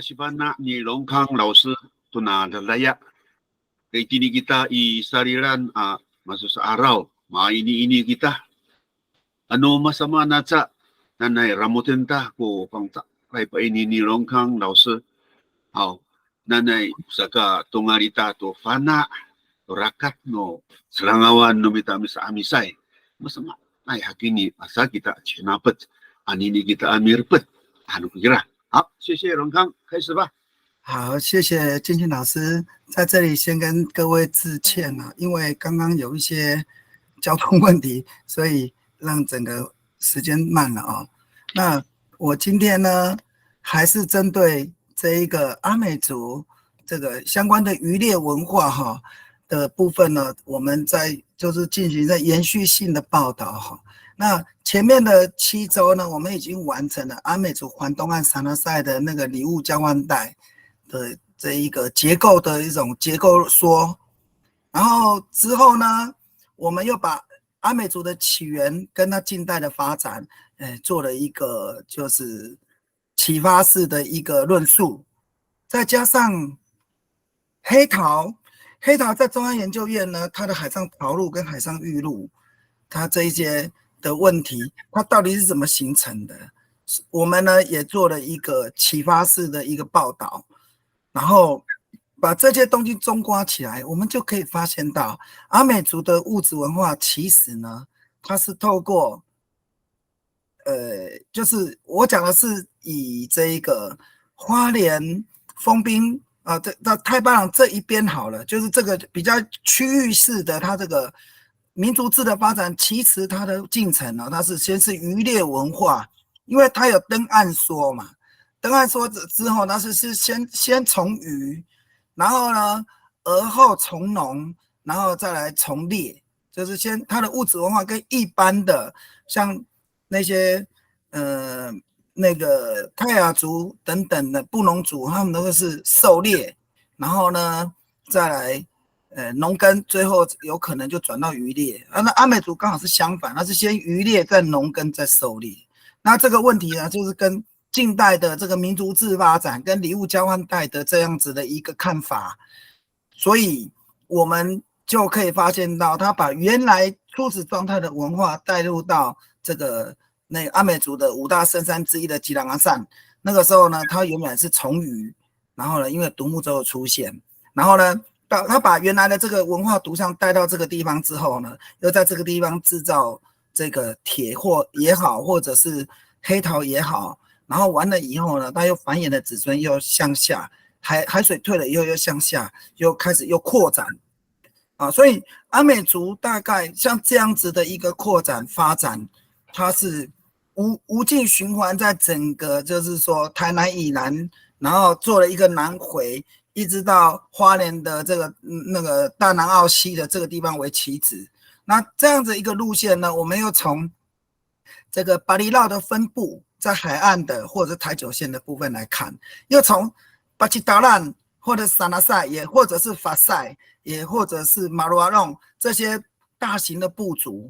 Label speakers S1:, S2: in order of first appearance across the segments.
S1: Sibana ni Longkang Lausi tuna dalaya. Kay tini kita isariran masuk sa araw. Maini-ini kita. Ano masama na sa nanay ramutin ta ko pang kay pa ini ni Longkang Lausi. Nanay saka tungarita to fana rakat no selangawan no mitami sa amisay. Masama ay hakini asa kita cinapat anini kita amirpet. Ano kira? 好，谢谢荣康，开始吧。
S2: 好，谢谢建勋老师，在这里先跟各位致歉了，因为刚刚有一些交通问题，所以让整个时间慢了哦。那我今天呢，还是针对这一个阿美族这个相关的渔猎文化的部分呢，我们就是进行在延续性的报道那前面的7周呢，我们已经完成了阿美族环东岸萨拉塞的那个礼物交换带的这一个结构的一种结构说，然后之后呢，我们又把阿美族的起源跟它近代的发展，做了一个就是启发式的一个论述，再加上黑陶在中央研究院呢，它的海上陶路跟海上玉露，它这一些的问题，它到底是怎么形成的？我们呢也做了一个启发式的一个报道，然后把这些东西综括起来，我们就可以发现到阿美族的物质文化其实呢，它是透过就是我讲的是以这一个花莲丰滨这太巴朗这一边好了，就是这个比较区域式的它这个民族志的发展，其实它的进程呢，它是先是渔猎文化，因为它有登岸说嘛，登岸说之后，它是先从渔，然后呢，而后从农，然后再来从猎，就是先它的物质文化跟一般的像那些那个泰雅族等等的布农族，他们都是狩猎，然后呢再来。农耕最后有可能就转到渔猎那阿美族刚好是相反，它是先渔猎再农耕再狩猎。那这个问题呢，就是跟近代的这个民族志发展跟礼物交换带的这样子的一个看法，所以我们就可以发现到，他把原来初始状态的文化带入到这个阿美族的5大圣山之一的吉兰阿善。那个时候呢，他原本是从渔，然后呢，因为独木舟的出现，然后呢。他把原来的这个文化图像带到这个地方之后呢，又在这个地方制造这个铁货也好，或者是黑陶也好，然后完了以后呢，他又繁衍的子孙又向下，海水退了以后又向下，又开始又扩展所以阿美族大概像这样子的一个扩展发展，它是无尽循环，在整个就是说台南以南，然后做了一个南回。一直到花莲的这个那个大南澳溪的这个地方为起止，那这样子一个路线呢，我们又从这个巴里绕的分布在海岸的或者台九线的部分来看，又从巴基达兰或者萨那塞，也或者是法塞，也或者是马鲁阿隆这些大型的部族，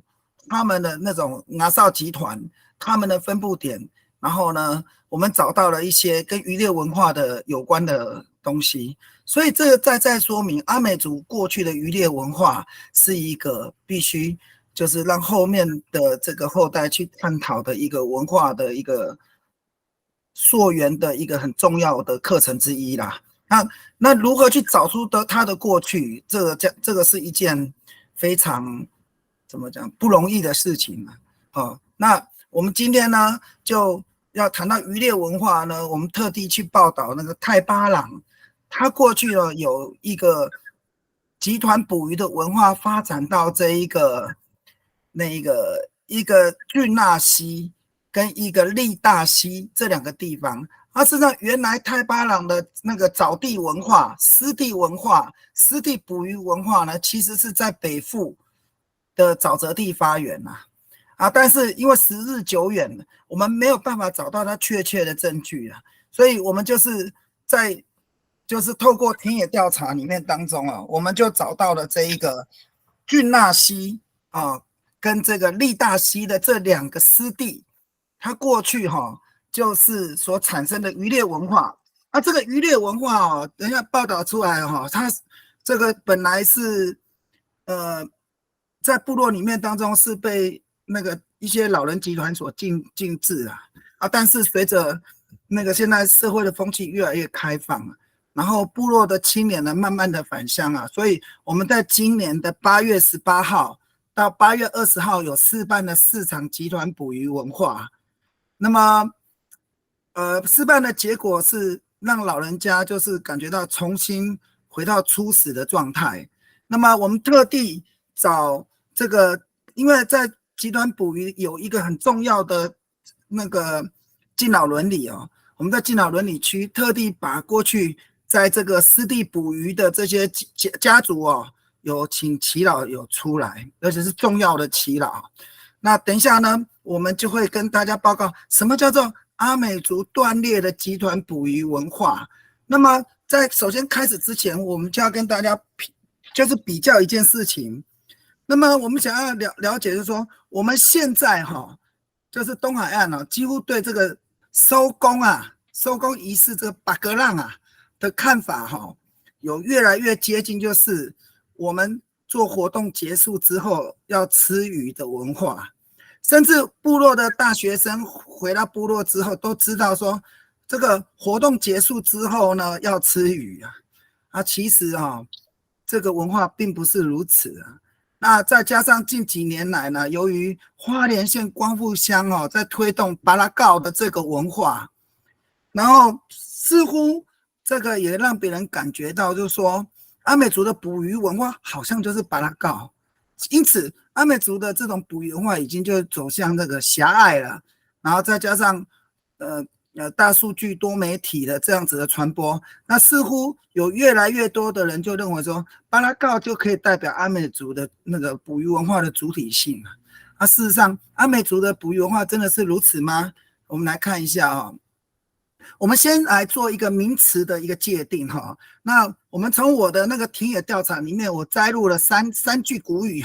S2: 他们的那种拿绍集团，他们的分布点，然后呢，我们找到了一些跟渔猎文化的有关的东西，所以这个再说明阿美族过去的渔猎文化是一个必须就是让后面的这个后代去探讨的一个文化的一个溯源的一个很重要的课程之一啦。那如何去找出它的过去，这个是一件非常怎么讲不容易的事情那我们今天呢就要谈到渔猎文化呢，我们特地去报道那个太巴朗。他过去呢有一个集团捕鱼的文化发展到这一个一个郡纳溪跟一个利大溪这2个地方，事实上原来太巴朗的那个沼地文化、湿地文化、湿地捕鱼文化呢，其实是在北附的沼泽地发源但是因为时日久远，我们没有办法找到它确切的证据所以我们就是透过田野调查里面当中我们就找到了这一个郡纳溪跟这个利大溪的这2个湿地，它过去就是所产生的渔猎文化啊，这个渔猎文化哦，等一下报道出来哈、哦，它这个本来是在部落里面当中是被那个一些老人集团所禁制啊，但是随着那个现在社会的风气越来越开放了，然后部落的青年呢慢慢的返乡啊，所以我们在今年的8月18号到8月20号有试办了4场集团捕鱼文化。那么试办的结果是让老人家就是感觉到重新回到初始的状态。那么我们特地找这个，因为在集团捕鱼有一个很重要的那个敬老伦理哦，我们在敬老伦理区特地把过去在这个湿地捕鱼的这些家族哦，有请耆老有出来，而且是重要的耆老。那等一下呢，我们就会跟大家报告什么叫做阿美族断裂的集团捕鱼文化。那么在首先开始之前，我们就要跟大家就是比较一件事情。那么我们想要了解就是说，我们现在就是东海岸几乎对这个收工仪式这个巴格浪的看法有越来越接近，就是我们做活动结束之后要吃鱼的文化。甚至部落的大学生回到部落之后都知道说，这个活动结束之后呢要吃鱼其实这个文化并不是如此那再加上近几年来呢，由于花莲县光复乡在推动巴拉告的这个文化，然后似乎这个也让别人感觉到就是说，阿美族的捕鱼文化好像就是巴拉告，因此阿美族的这种捕鱼文化已经就走向那个狭隘了，然后再加上大数据多媒体的这样子的传播，那似乎有越来越多的人就认为说，巴拉告就可以代表阿美族的那个捕鱼文化的主体性事实上阿美族的捕鱼文化真的是如此吗？我们来看一下我们先来做一个名词的一个界定那我们从我的那个田野调查里面，我摘录了三句古语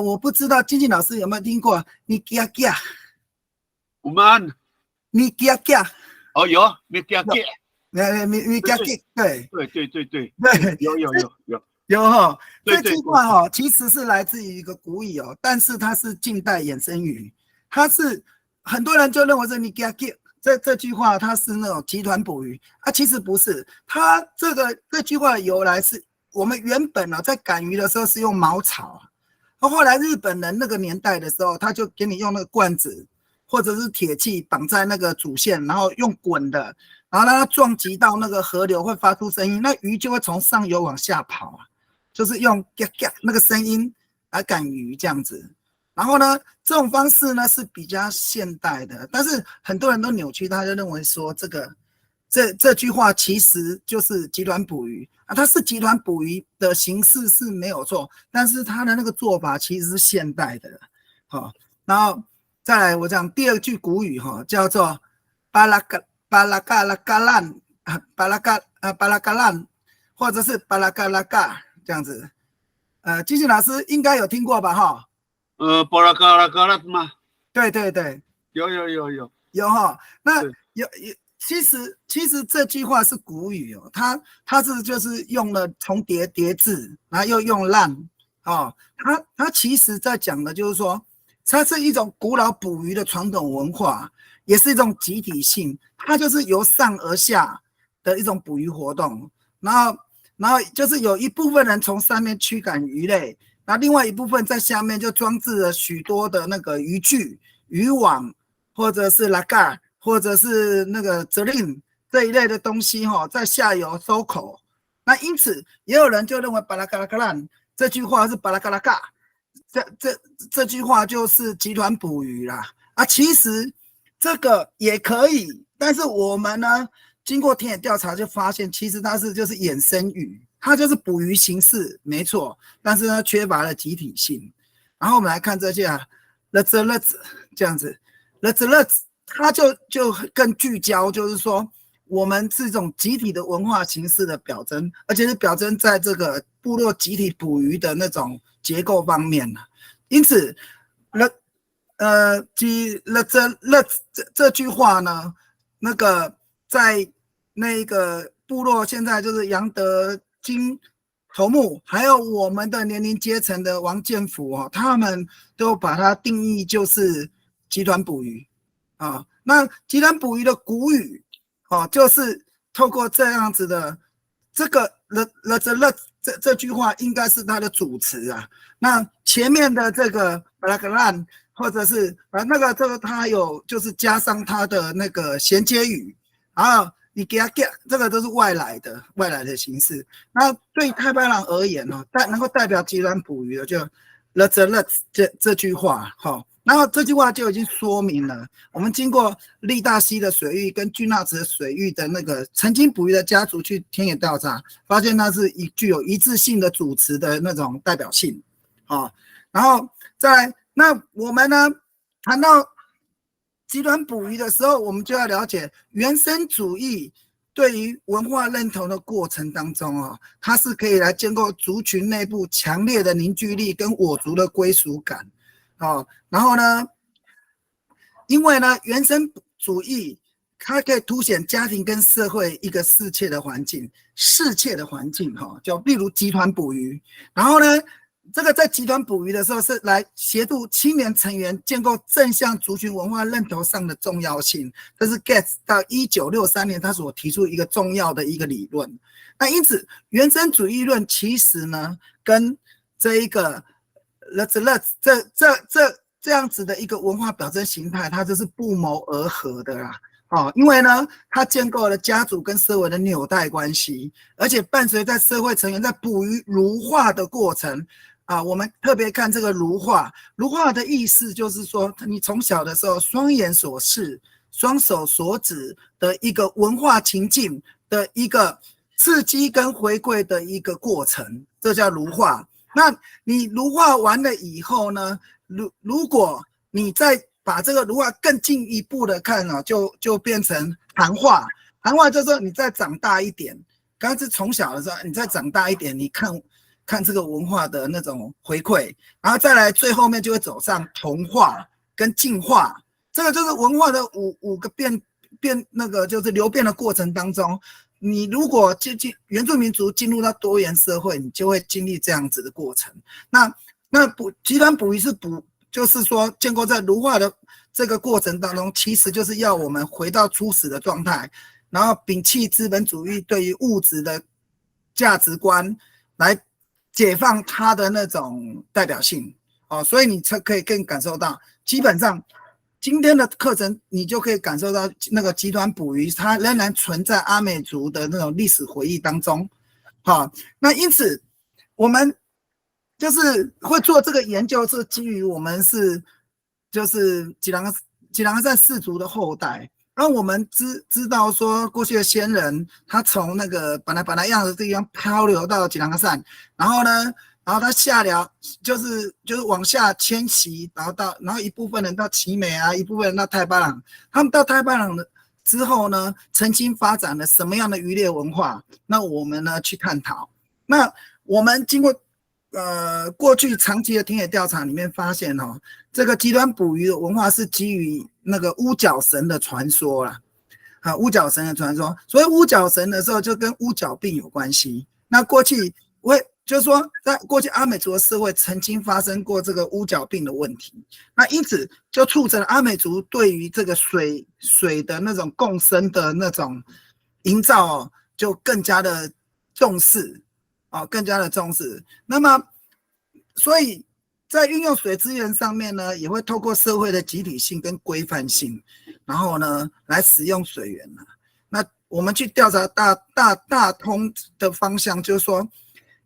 S2: 我不知道金靖老师有没有听过你gia gia
S1: 我们
S2: 你gia gia
S1: 有你gia gia
S2: 你gia gia 对有这句话其实是来自于一个古语但是它是近代衍生语，它是很多人就认为是你gia gia这句话它是那种集团捕鱼其实不是，它这句话的由来是我们原本在赶鱼的时候是用茅草后来日本人那个年代的时候，他就给你用那个罐子或者是铁器绑在那个主线，然后用滚的，然后让它撞击到那个河流会发出声音，那鱼就会从上游往下跑就是用那个声音来赶鱼这样子。然后呢，这种方式呢是比较现代的，但是很多人都扭曲，他就认为说这句话其实就是集团捕鱼它是集团捕鱼的形式是没有错，但是它的那个做法其实是现代的然后再来我讲第二句古语叫做巴拉嘎拉嘎烂巴拉嘎烂，或者是巴拉嘎拉嘎这样子。金信老师应该有听过吧
S1: 巴拉嘎拉嘎拉吗？
S2: 对，
S1: 有
S2: 那其实这句话是古语它是就是用了重叠叠字，然后又用烂它其实在讲的就是说，它是一种古老捕鱼的传统文化，也是一种集体性，它就是由上而下的一种捕鱼活动，然后就是有一部分人从上面驱赶鱼类，然后另外一部分在下面就装置了许多的那个渔具、渔网，或者是拉嘎，或者是那个责令这一类的东西在下游收口。那因此也有人就认为巴拉嘎拉嘎烂这句话是巴拉嘎拉嘎，这句话就是集团捕鱼啦其实这个也可以，但是我们呢经过田野调查就发现，其实它就是衍生语，它就是捕鱼形式没错，但是呢缺乏了集体性。然后我们来看这些乐子这样子，乐子它就更聚焦，就是说我们这种集体的文化形式的表征，而且是表征在这个部落集体捕鱼的那种结构方面因此这句话呢，那个在那个部落现在就是杨德金头目，还有我们的年龄阶层的王建福哦，他们都把它定义就是集团捕鱼啊。那集团捕鱼的古语哦，就是透过这样子的这个 the 这句话应该是它的主词啊。那前面的这个 Blackland 或者是那个这个它有就是加上它的那个衔接语，然后你给它 get 这个都是外来的形式。那对太白狼而言哦，能够代表集团捕鱼的就 the 这句话哈。然后这句话就已经说明了，我们经过利大溪的水域跟巨纳池的水域的那个曾经捕鱼的家族去田野调查，发现它是具有一致性的主词的那种代表性。然后再来，那我们呢谈到集团捕鱼的时候，我们就要了解原生主义对于文化认同的过程当中哦，它是可以来建构族群内部强烈的凝聚力跟我族的归属感。然后呢，因为呢，原生主义它可以凸显家庭跟社会一个适切的环境，就例如集团捕鱼。然后呢，这个在集团捕鱼的时候是来协助青年成员建构正向族群文化认同上的重要性，这是 Gates 到1963年他所提出一个重要的一个理论。那因此，原生主义论其实呢，跟这一个这样子的一个文化表征形态，它就是不谋而合的啦。因为呢，它建构了家族跟社会的纽带关系，而且伴随在社会成员在捕鱼儒化的过程我们特别看这个儒化的意思就是说，你从小的时候双眼所视、双手所指的一个文化情境的一个刺激跟回馈的一个过程，这叫儒化。那你儒化完了以后呢，如果你再把这个儒化更进一步的看就变成谈话。谈话就是说你再长大一点，刚刚是从小的时候，你再长大一点，你看这个文化的那种回馈，然后再来最后面就会走上同化跟进化，这个就是文化的五个变那个就是流变的过程当中。你如果原住民族进入到多元社会，你就会经历这样子的过程。那集团捕鱼是就是说建构在儒化的这个过程当中，其实就是要我们回到初始的状态，然后摒弃资本主义对于物质的价值观，来解放它的那种代表性。所以你才可以更感受到，基本上今天的课程，你就可以感受到那个集团捕鱼，它仍然存在阿美族的那种历史回忆当中。那因此我们就是会做这个研究，是基于我们就是吉兰山氏族的后代，让我们知道说过去的先人，他从那个本来样的地方漂流到吉兰山，然后他下寮就是往下迁徙，然后一部分人到奇美啊，一部分人到太巴朗，他们到太巴朗之后呢，曾经发展了什么样的渔猎文化？那我们呢去探讨。那我们经过过去长期的田野调查里面发现这个集团捕鱼的文化是基于那个乌角神的传说啦。乌角神的传说，所以乌角神的时候就跟乌角病有关系。那过去就是说，在过去阿美族的社会曾经发生过这个乌角病的问题，那因此就促成了阿美族对于这个水的那种共生的那种营造就更加的重视那么，所以在运用水资源上面呢，也会透过社会的集体性跟规范性，然后呢来使用水源。那我们去调查大通的方向，就是说，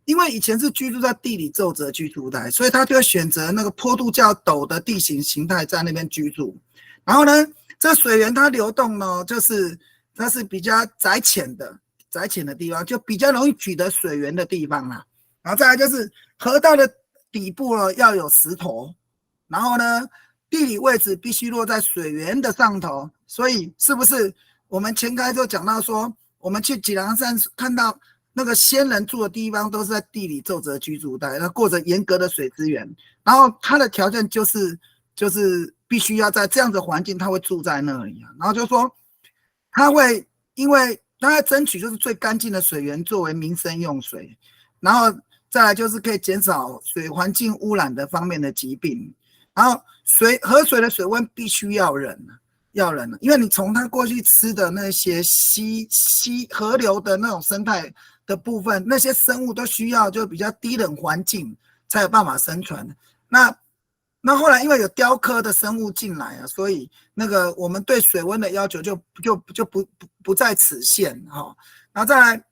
S2: 因为以前是居住在地理皱褶居住带，所以他就会选择那个坡度较陡的地形形态在那边居住。然后呢，这水源它流动呢，就是它是比较窄浅的地方，就比较容易取得水源的地方啦。然后再来就是河道的底部呢要有石头，然后呢地理位置必须落在水源的上头。所以是不是我们前开就讲到说，我们去吉兰山看到那个先人住的地方都是在地理皱褶居住带，那过着严格的水资源，然后它的条件就是必须要在这样的环境，他会住在那里然后就说他会因为大概争取就是最干净的水源作为民生用水，然后再来就是可以减少水环境污染的方面的疾病，然后河水的水温必须要冷，因为你从它过去吃的那些河流的那种生态的部分，那些生物都需要就比较低冷环境才有办法生存。那后来因为有雕刻的生物进来啊，所以那个我们对水温的要求就不在此限哈。然后再来，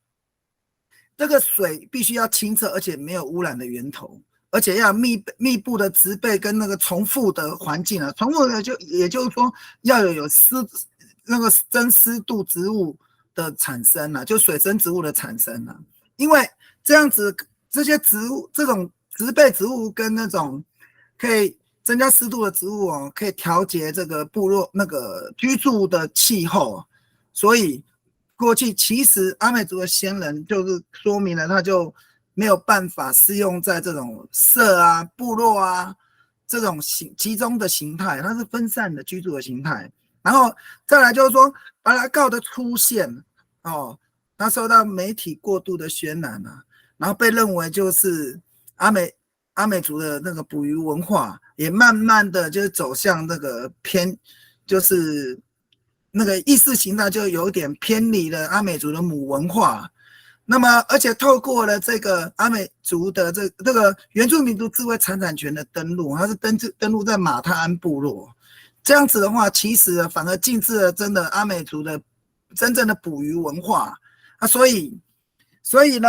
S2: 这个水必须要清澈，而且没有污染的源头，而且要密布的植被跟那个重复的环境啊，重复的也就是说要有那个真湿度植物的产生啊，就水生植物的产生啊，因为这样子这些植物这种植被植物跟那种可以增加湿度的植物哦，可以调节这个部落那个居住的气候，所以过去其实阿美族的先人就是说明了，他就没有办法适用在这种社啊、部落啊这种集中的形态，它是分散的居住的形态。然后再来就是说，巴拉告的出现哦，它受到媒体过度的渲染啊，然后被认为就是阿美族的那个捕鱼文化，也慢慢的就是走向那个就是那个意识形态就有点偏离了阿美族的母文化。那么，而且透过了这个阿美族的这个原住民族智慧财产权的登录，它是登录在马太安部落。这样子的话，其实反而禁止了真的阿美族的真正的捕鱼文化啊。所以呢，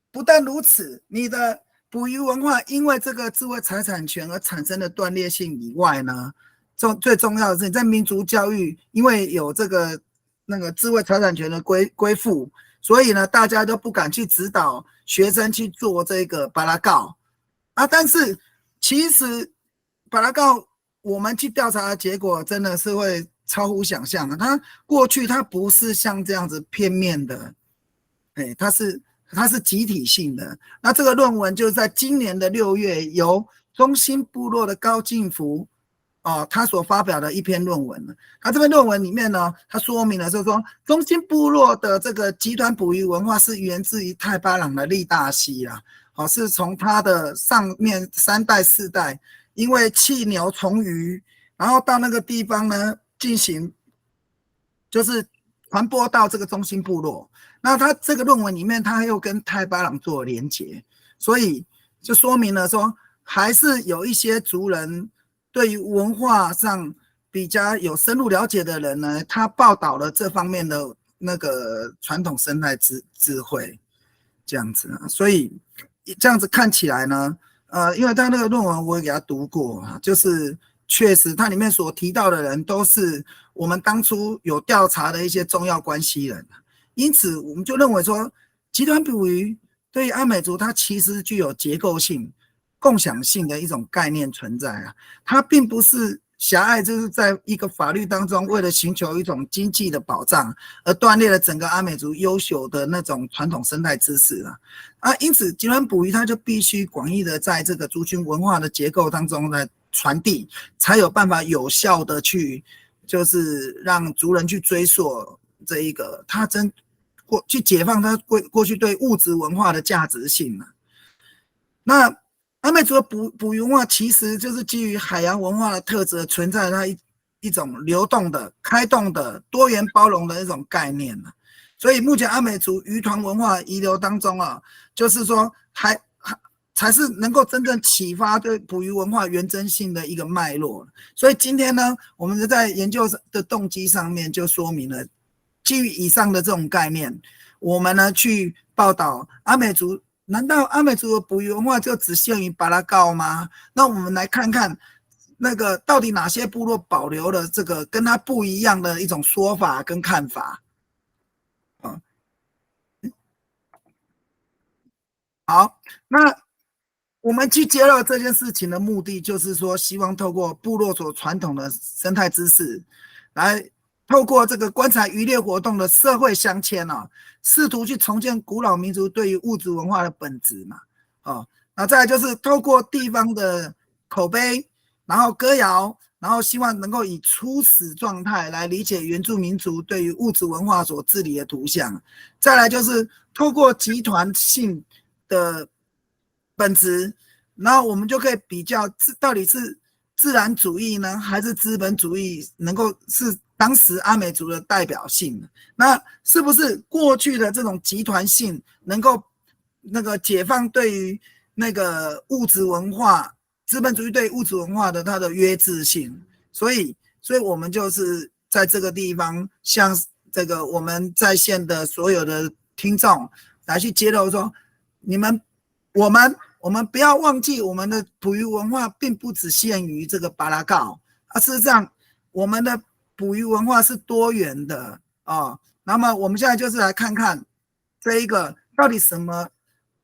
S2: 不但如此，你的捕鱼文化因为这个智慧财产权而产生的断裂性以外呢，最重要的是你在民族教育，因为有这个那个智慧财产权的归附，所以呢，大家都不敢去指导学生去做这个巴拉告啊。但是其实巴拉告我们去调查的结果真的是会超乎想象的。它过去它不是像这样子片面的，它是集体性的。那这个论文就在今年的6月，由中兴部落的高进福他所发表的一篇论文。他这篇论文里面呢，他说明了就是说，中兴部落的这个集团捕鱼文化是源自于太巴朗的利大溪啦，是从他的上面3代4代，因为弃牛从鱼，然后到那个地方呢进行就是传播到这个中兴部落。那他这个论文里面，他又跟太巴朗做连结，所以就说明了说，还是有一些族人对于文化上比较有深入了解的人呢，他报道了这方面的那个传统生态智慧，这样子啊。所以这样子看起来呢，因为他那个论文我也给他读过啊，就是确实他里面所提到的人都是我们当初有调查的一些重要关系人。因此我们就认为说，集团捕鱼对于阿美族它其实具有结构性、共享性的一种概念存在啊。它并不是狭隘，就是在一个法律当中为了寻求一种经济的保障而断裂了整个阿美族优秀的那种传统生态知识啊。因此集团捕鱼它就必须广义的在这个族群文化的结构当中来传递，才有办法有效的去就是让族人去追溯这一个他去解放他过去对物质文化的价值性。那阿美族的捕鱼文化其实就是基于海洋文化的特质，存在它一种流动的、开动的、多元包容的一种概念。所以目前阿美族渔团文化遗留当中就是说才是能够真正启发对捕鱼文化原真性的一个脉络。所以今天呢，我们在研究的动机上面就说明了，基于以上的这种概念，我们呢去报道阿美族。难道阿美族的捕鱼文化就只限于巴拉告吗？那我们来看看那个到底哪些部落保留了这个跟他不一样的一种说法跟看法。好，那我们去揭露这件事情的目的，就是说希望透过部落所传统的生态知识，来透过这个观察渔猎活动的社会镶嵌试图去重建古老民族对于物质文化的本质嘛。那再来就是透过地方的口碑，然后歌谣，然后希望能够以初始状态来理解原住民族对于物质文化所治理的图像。再来就是透过集团性的本质，然后我们就可以比较到底是自然主义呢，还是资本主义能够是当时阿美族的代表性？那是不是过去的这种集团性能够那个解放对于那个物质文化，资本主义对物质文化的它的约制性？所以我们就是在这个地方向这个我们在线的所有的听众来去揭露说，我们不要忘记，我们的捕鱼文化并不只限于这个巴拉告，事实上我们的捕鱼文化是多元的啊。那么我们现在就是来看看这一个到底什么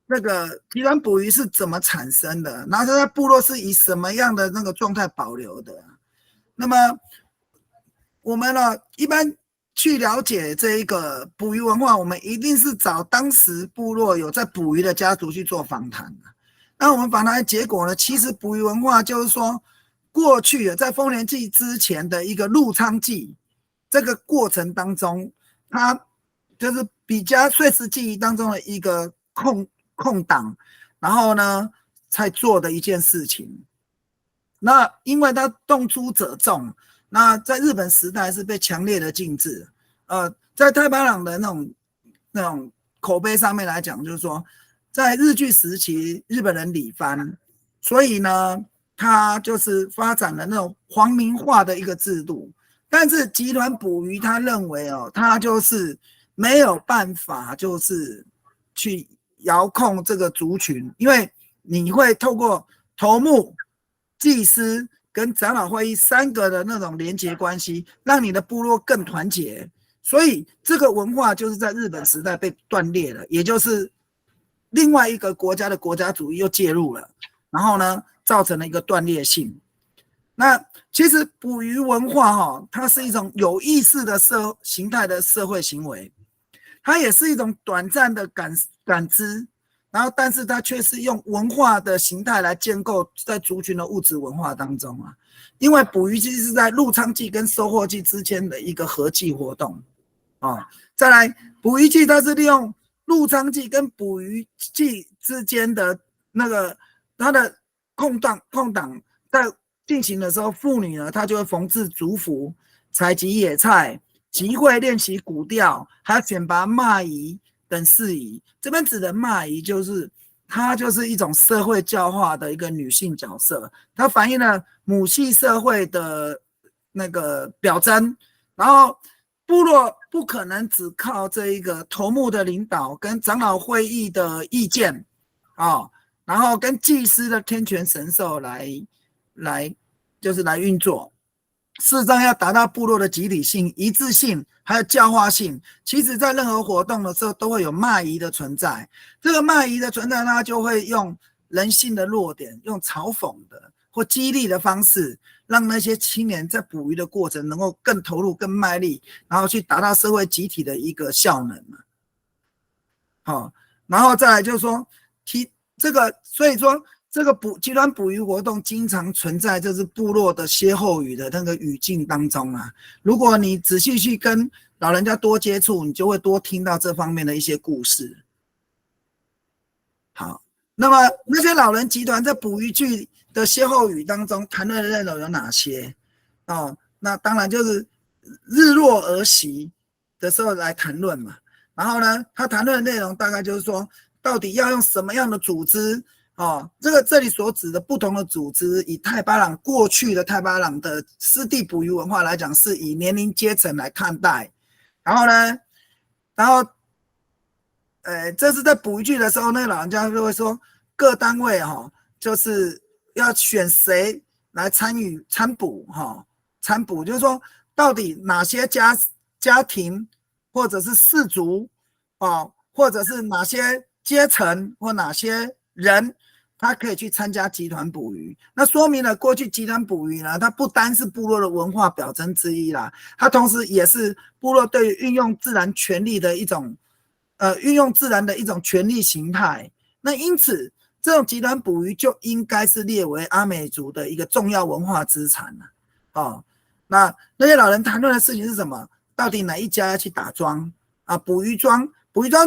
S2: 那个集团捕鱼是怎么产生的，然后它在部落是以什么样的那个状态保留的。那么我们呢，一般去了解这一个捕鱼文化，我们一定是找当时部落有在捕鱼的家族去做访谈。那我们访谈的结果呢，其实捕鱼文化就是说，过去在丰年祭之前的一个入仓祭这个过程当中，它就是比较岁时记忆当中的一个空档，然后呢才做的一件事情。那因为它动粗者众，那在日本时代是被强烈的禁止。在太巴朗的那种口碑上面来讲，就是说，在日据时期，日本人理番，所以呢，他就是发展了那种皇民化的一个制度。但是集团捕鱼，他认为他就是没有办法，就是去遥控这个族群，因为你会透过头目、祭司跟长老会议3个的那种连结关系，让你的部落更团结。所以这个文化就是在日本时代被断裂了，也就是另外一个国家的国家主义又介入了，然后呢，造成了一个断裂性。那其实捕鱼文化它是一种有意识的形态的社会行为，它也是一种短暂的感知，然后但是它却是用文化的形态来建构在族群的物质文化当中啊。因为捕鱼季是在入仓季跟收获季之间的一个合季活动再来捕鱼季它是利用入仓季跟捕鱼季之间的那个它的空档在进行的时候，妇女呢她就会缝制族服、采集野菜、集会练习古调，还有选拔骂仪等事宜。这边指的骂仪就是它就是一种社会教化的一个女性角色，它反映了母系社会的那个表征。然后部落不可能只靠这一个头目的领导跟长老会议的意见然后跟祭司的天权神授来就是来运作。事实上要达到部落的集体性、一致性还有教化性，其实在任何活动的时候都会有骂仪的存在。这个骂仪的存在，它就会用人性的弱点，用嘲讽的或激励的方式，让那些青年在捕鱼的过程能够更投入、更卖力，然后去达到社会集体的一个效能然后再来就是说所以说这个集团捕鱼活动经常存在就是部落的歇后语的那个语境当中啊。如果你仔细去跟老人家多接触，你就会多听到这方面的一些故事。好，那么那些老人集团在捕鱼剧的歇后语当中谈论的内容有哪些那当然就是日落而息的时候来谈论嘛。然后呢，他谈论的内容大概就是说，到底要用什么样的组织这里所指的不同的组织，以太巴朗过去的太巴朗的湿地捕鱼文化来讲，是以年龄阶层来看待。然后这是在捕鱼剧的时候，那个老人家就会说，各单位就是要选谁来参捕就是说到底哪些家庭或者是氏族或者是哪些阶层或哪些人他可以去参加集团捕鱼。那说明了过去集团捕鱼呢，它不单是部落的文化表征之一啦，它同时也是部落对于运用自然权利的一种运用自然的一种权利形态。那因此这种集团捕鱼就应该是列为阿美族的一个重要文化资产哦，那些老人谈论的事情是什么？到底哪一家要去打桩啊？捕鱼桩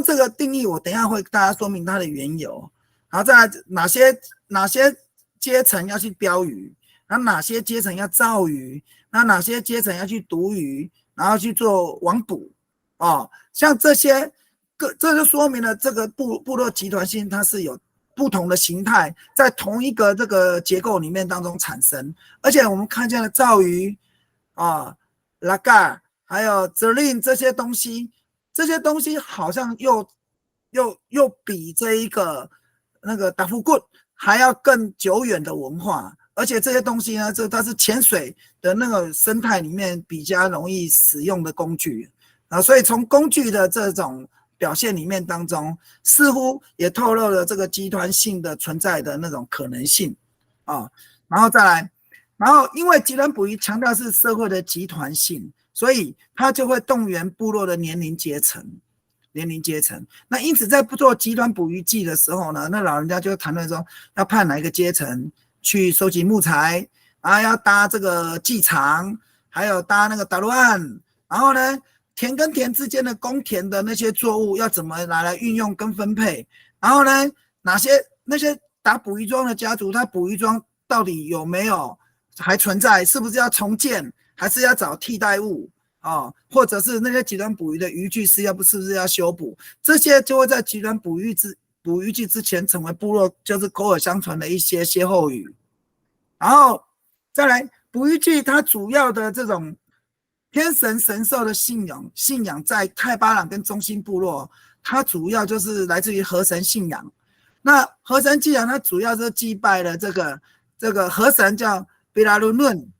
S2: 这个定义，我等一下会跟大家说明它的缘由。然后再来哪些阶层要去标鱼，然后哪些阶层要造鱼，那哪些阶层要去毒鱼，然后去做网捕哦，像这些这就说明了这个部落集团性它是有不同的形态在同一个这个结构里面当中产生，而且我们看见了造鱼啊、拉嘎还有泽令这些东西好像又比这一个那个达夫棍还要更久远的文化，而且这些东西呢，它是潜水的那个生态里面比较容易使用的工具啊，所以从工具的这种表现里面当中，似乎也透露了这个集团性的存在的那种可能性啊，然后再来，然后因为集团捕鱼强调是社会的集团性，所以它就会动员部落的年龄阶层。那因此在做集团捕鱼季的时候呢，那老人家就谈论说要派哪一个阶层去收集木材，然后要搭这个祭场，还有搭那个打路岸，然后呢田跟田之间的公田的那些作物要怎么来运用跟分配，然后呢那些打捕鱼桩的家族，他捕鱼桩到底有没有还存在，是不是要重建，还是要找替代物哦，或者是那些集团捕鱼的渔具是不是要修补，这些就会在集团捕鱼季之前成为部落就是口耳相传的一些歇后语。然后再来捕鱼季，它主要的这种天神神兽的信仰在太巴朗跟中心部落，它主要就是来自于河神信仰。那河神信仰它主要是祭拜了这个河神叫比拉鲁论，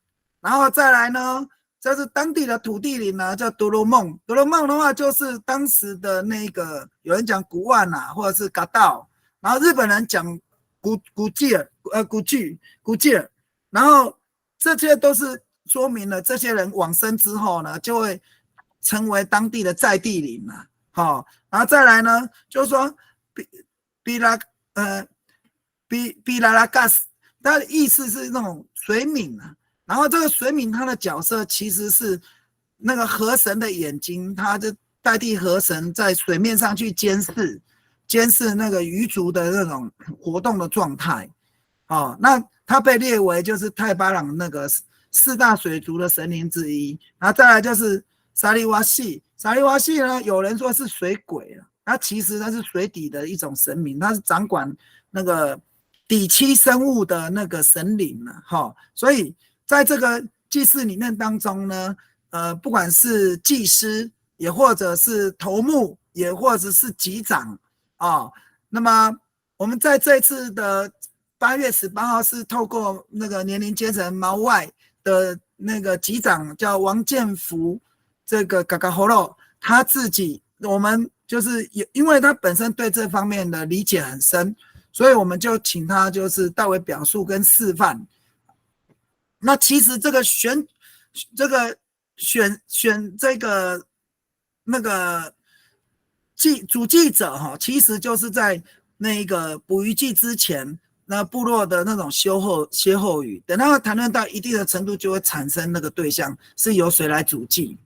S2: 然后再来呢，这是当地的土地灵呢，叫多罗梦。多罗梦的话，就是当时的那个有人讲古万啊，或者是嘎道，然后日本人讲古吉尔，然后这些都是说明了这些人往生之后呢，就会成为当地的在地灵嘛。好，然后再来呢，就是说比拉拉嘎斯，它的意思是那种水敏啊。然后这个水敏他的角色其实是那个河神的眼睛，他就代替河神在水面上去监视那个鱼族的那种活动的状态。哦，那他被列为就是太巴朗那个4大水族的神灵之一。然后再来就是沙利瓦系呢，有人说是水鬼了，他其实他是水底的一种神明，他是掌管那个底栖生物的那个神灵了哈。所以在这个祭祀里面当中呢，不管是祭司，也或者是头目，也或者是级长哦，那么我们在这次的8月18号是透过那个年龄阶层毛外的那个级长叫王建福，这个嘎嘎喉咙，他自己我们就是因为他本身对这方面的理解很深，所以我们就请他就是代为表述跟示范。那其实这个选这个那个主祭者哈，其实就是在那个捕鱼季之前，那部落的那种歇后语，等到谈论到一定的程度，就会产生那个对象是由谁来主祭。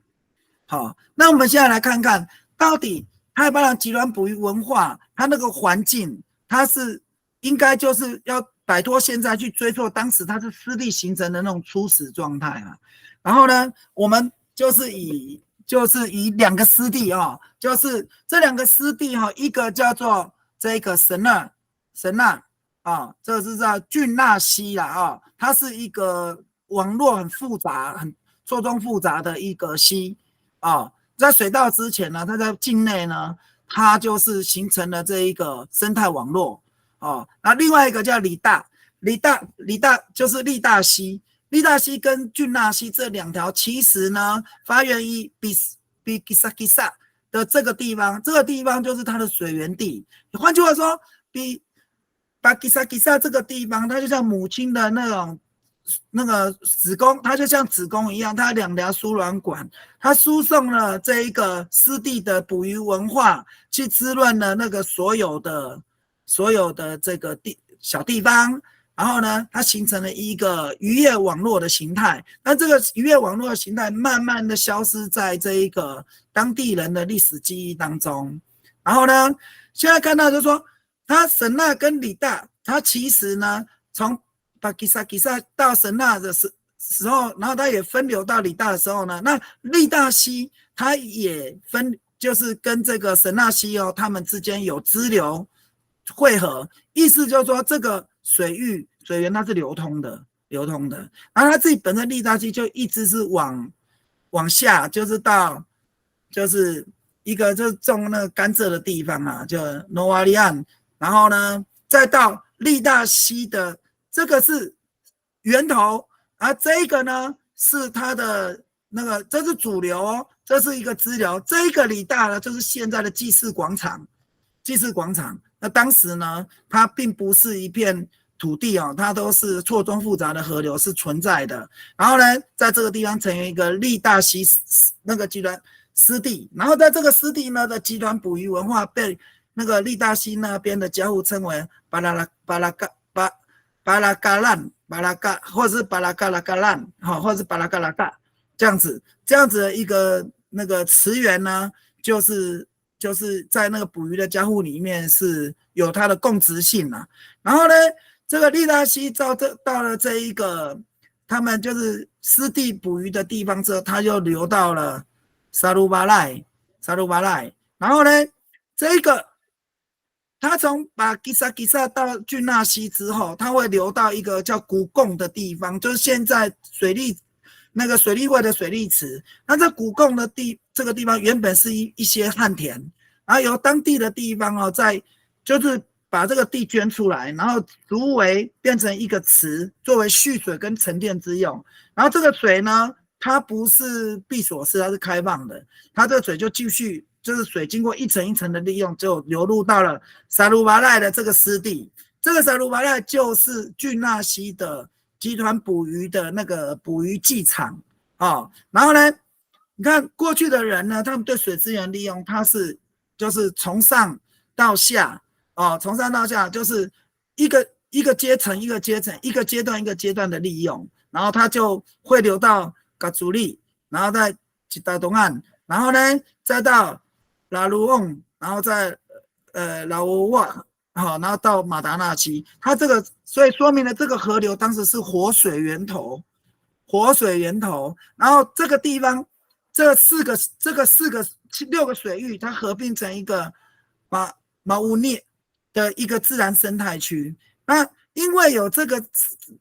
S2: 好，那我们现在来看看，到底太巴朗集团捕鱼文化，它那个环境，它是应该就是要摆脱现在去追溯当时它是私地形成的那种初始状态啊。然后呢，我们就是以2个湿地啊，就是这2个湿地哈，一个叫做这个神纳啊，这个是叫郡纳溪啦啊，它是一个网络很复杂、很错综复杂的一个溪啊，在水稻之前呢，它在境内呢，它就是形成了这一个生态网络啊。那另外一个叫里大就是利大溪。利大溪跟郡纳溪这2条，其实呢发源于比吉萨的这个地方，这个地方就是它的水源地。换句话说，比吉萨这个地方，它就像母亲的那个子宫，它就像子宫一样，它2条输卵管，它输送了这一个湿地的捕鱼文化，去滋润了那个所有的这个小地方。然后呢，它形成了一个渔业网络的形态。那这个渔业网络的形态慢慢的消失在这一个当地人的历史记忆当中。然后呢，现在看到就是说，它神纳跟里大，它其实呢，从巴基萨到神纳的时候，然后它也分流到里大的时候呢，那利大溪它也就是跟这个神纳溪哦，它们之间有支流汇合，意思就是说这个水源它是流通的，然后它自己本身利大溪就一直是往下，就是到就是一个就是种那个甘蔗的地方啊，就诺瓦利安，然后呢再到利大溪的这个是源头，而这个呢是它的那个，这是主流哦，这是一个支流，这个里大呢就是现在的祭祀广场。那当时呢，它并不是一片土地哦，它都是错综复杂的河流是存在的。然后呢，在这个地方成为一个利大溪那个集团湿地，然后在这个湿地呢的集团捕鱼文化被那个利大溪那边的家户称为巴拉嘎烂，或者是巴拉嘎拉嘎烂，或者是巴拉嘎拉嘎这样子的一个那个词源呢，就是在那个捕鱼的家户里面是有它的共识性啊。然后呢，这个利大溪到了这一个他们就是湿地捕鱼的地方之后，它又流到了沙鲁巴赖，然后呢，这个它从把吉萨到郡纳溪之后，它会流到一个叫古贡的地方，就是现在水利会的水利池。那这古贡的这个地方原本是一些旱田，然后由当地的地方哦，就是把这个地捐出来，然后逐为变成一个池，作为蓄水跟沉淀之用。然后这个水呢，它不是闭锁式，它是开放的，它这个水就继续。就是水经过一层一层的利用，就流入到了沙鲁巴赖的这个湿地。这个沙鲁巴赖就是郡纳溪的集团捕鱼的那个捕鱼技场哦。然后呢，你看过去的人呢，他们对水资源利用，他是就是从上到下哦，就是一个阶层一个阶层，一个阶段一个阶段的利用，然后它就会流到嘎祖利，然后再吉达东岸，然后呢再到拉鲁翁，然后在拉乌瓦，好，然后到马达纳溪，它这个所以说明了这个河流当时是活水源头，然后这个地方这6个水域，它合并成一个马乌涅的一个自然生态区。那因为有这个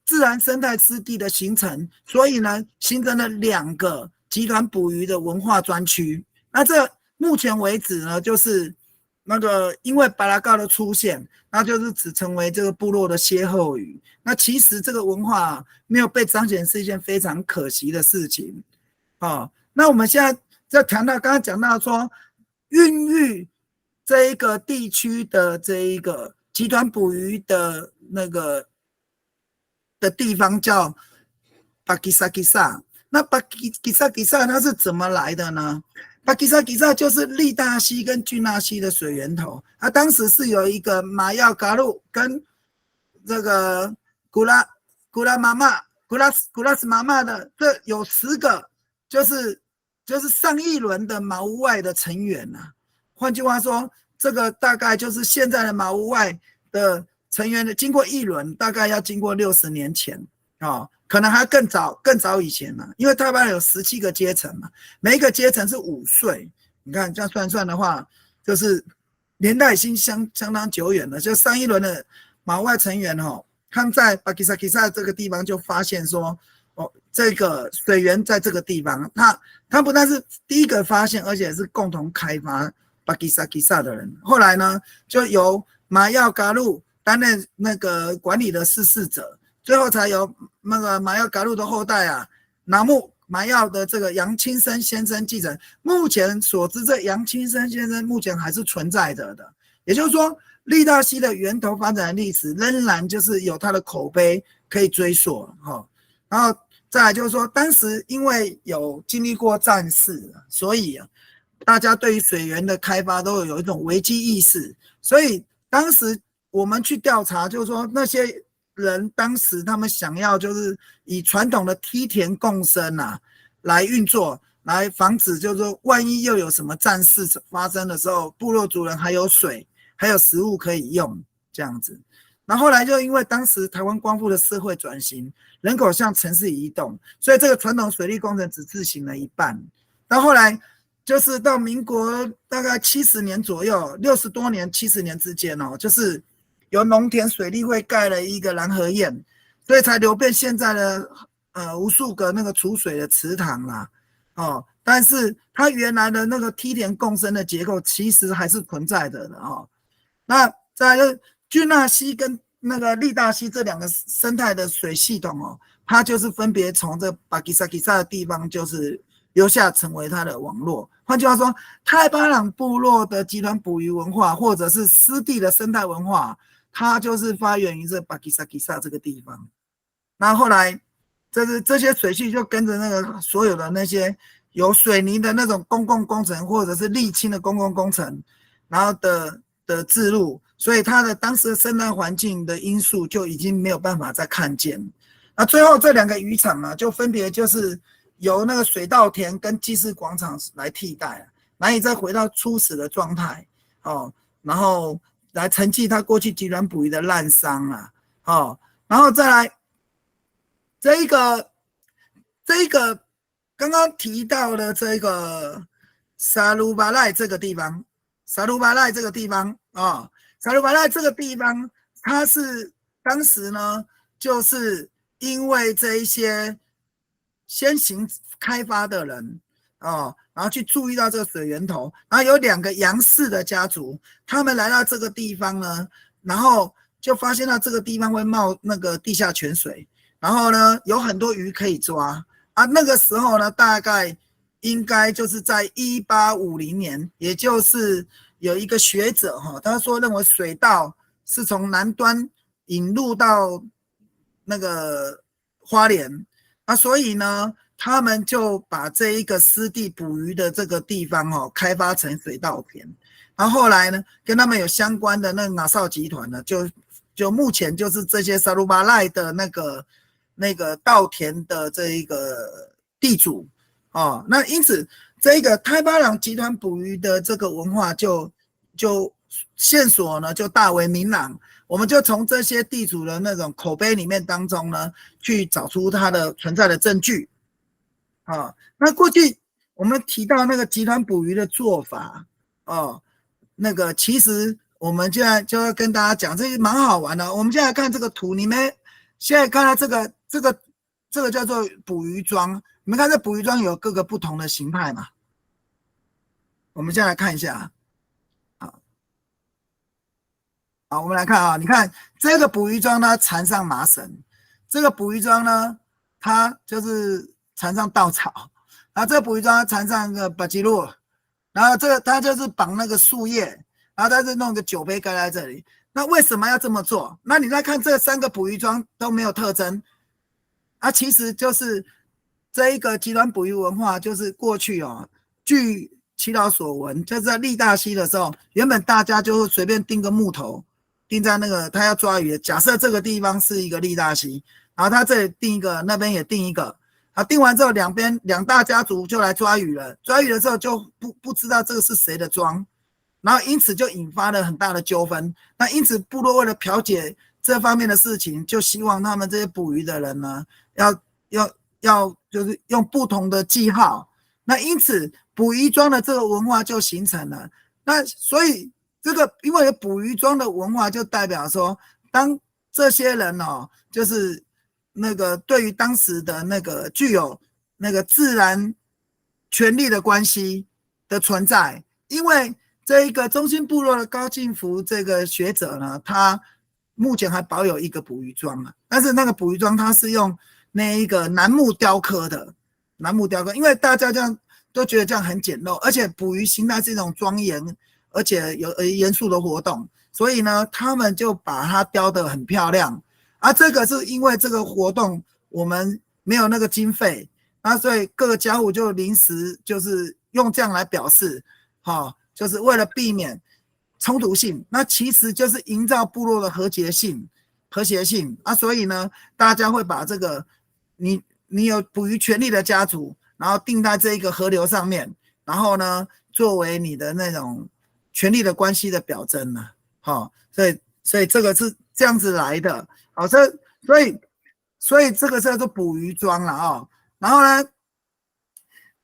S2: 自然生态湿地的形成，所以呢形成了2个集团捕鱼的文化专区。那这目前为止呢，就是那个因为巴拉告的出现，那就是只成为这个部落的歇后语。那其实这个文化没有被彰显是一件非常可惜的事情。哦，那我们现在在谈到刚刚讲到说，孕育这一个地区的这一个集团捕鱼的那个的地方叫巴基萨。那巴基萨它是怎么来的呢？巴基萨就是利大溪跟郡纳溪的水源头，它当时是有一个马耀嘎路跟这个古拉斯妈妈的，这有10个，就是上一轮的马屋外的成员啊。换句话说，这个大概就是现在的马屋外的成员的，经过一轮，大概要经过60年前哦。可能还更早以前嘛，因为台湾有17个阶层嘛，每一个阶层是5岁，你看这样算的话，就是年代已经相当久远了。就上一轮的马外成员哦，他们在巴基萨这个地方就发现说，哦，这个水源在这个地方，他不但是第一个发现，而且是共同开发巴基萨的人。后来呢，就由马耀嘎路担任那个管理的逝世者。最后才由那个马耀嘎路的后代啊，拿木马耀的这个杨清生先生继承。目前所知，这杨清生先生目前还是存在着的。也就是说，利大溪的源头发展的历史仍然就是有它的口碑可以追溯哈。然后再来就是说，当时因为有经历过战事，所以大家对于水源的开发都有一种危机意识，所以当时我们去调查，就是说那些人当时他们想要就是以传统的梯田共生来运作，来防止就是说万一又有什么战事发生的时候，部落族人还有水还有食物可以用这样子。那后来就因为当时台湾光复的社会转型，人口向城市移动，所以这个传统水利工程只自行了一半。到后来就是到民国大概70年左右，60多年70年之间就是由农田水利会盖了一个蓝河堰，所以才流变现在的无数个那个储水的池塘啦。但是它原来的那个梯田共生的结构其实还是存在的那再来君纳溪跟那个利大溪这两个生态的水系统它就是分别从这巴基萨的地方就是留下成为它的网络。换句话说，太巴朗部落的集团捕鱼文化或者是湿地的生态文化，它就是发源于这巴基萨这个地方。那后来这些水系就跟着那个所有的那些有水泥的那种公共工程或者是沥青的公共工程，然后的置入，所以它的当时的生态环境的因素就已经没有办法再看见。那最后这两个渔场就分别就是由那个水稻田跟祭祀广场来替代，难以再回到初始的状态然后来承继它过去集团捕鱼的滥觞然后再来这一个刚刚提到的这个沙鲁巴赖这个地方，沙鲁巴赖这个地方它是当时呢就是因为这一些先行开发的人然后去注意到这个水源头，然后有2个杨氏的家族，他们来到这个地方呢，然后就发现到这个地方会冒那个地下泉水，然后呢有很多鱼可以抓那个时候呢大概应该就是在1850年，也就是有一个学者他说认为水稻是从南端引入到那个花莲所以呢他们就把这一个湿地捕鱼的这个地方开发成水稻田。然后后来呢跟他们有相关的那个纳绍集团呢就目前就是这些沙鲁巴赖的那个稻田的这一个地主那因此这个太巴朗集团捕鱼的这个文化就线索呢就大为明朗。我们就从这些地主的那种口碑里面当中呢去找出它的存在的证据那过去我们提到那个集团捕鱼的做法那个其实我们现在就要跟大家讲，这个蛮好玩的。我们现在看这个图，你们现在看到这个叫做捕鱼桩，你们看这捕鱼桩有各个不同的形态嘛？我们先来看一下好，我们来看你看这个捕鱼桩呢缠上麻绳，这个捕鱼桩呢它就是缠上稻草，然后这个捕鱼桩缠上个巴吉路，然后这个它就是绑那个树叶，然后它是弄个酒杯盖在这里。那为什么要这么做？那你再看这3个捕鱼桩都没有特征其实就是这一个集团捕鱼文化，就是过去据祈祷所闻，就是在利大溪的时候，原本大家就随便钉个木头钉在那个他要抓鱼的，假设这个地方是一个利大溪，然后他这里钉一个，那边也钉一个钉完之后两大家族就来抓鱼了，抓鱼的时候就不知道这个是谁的庄，然后因此就引发了很大的纠纷。那因此部落为了调解这方面的事情，就希望他们这些捕鱼的人呢要就是用不同的记号，那因此捕鱼庄的这个文化就形成了。那所以这个因为有捕鱼庄的文化，就代表说当这些人就是那个对于当时的那个具有那个自然权利的关系的存在。因为这一个中心部落的高进福这个学者呢，他目前还保有一个捕鱼庄但是那个捕鱼庄他是用那一个楠木雕刻的，因为大家这样都觉得这样很简陋，而且捕鱼形态是一种庄严而且有严肃的活动，所以呢他们就把它雕得很漂亮这个是因为这个活动我们没有那个经费，那所以各个家户就临时就是用这样来表示就是为了避免冲突性，那其实就是营造部落的和谐性和谐性啊，所以呢，大家会把这个你有捕鱼权利的家族，然后定在这一个河流上面，然后呢，作为你的那种权利的关系的表征呢，所以这个是这样子来的，好，所以这个叫做捕鱼庄了啊，然后呢，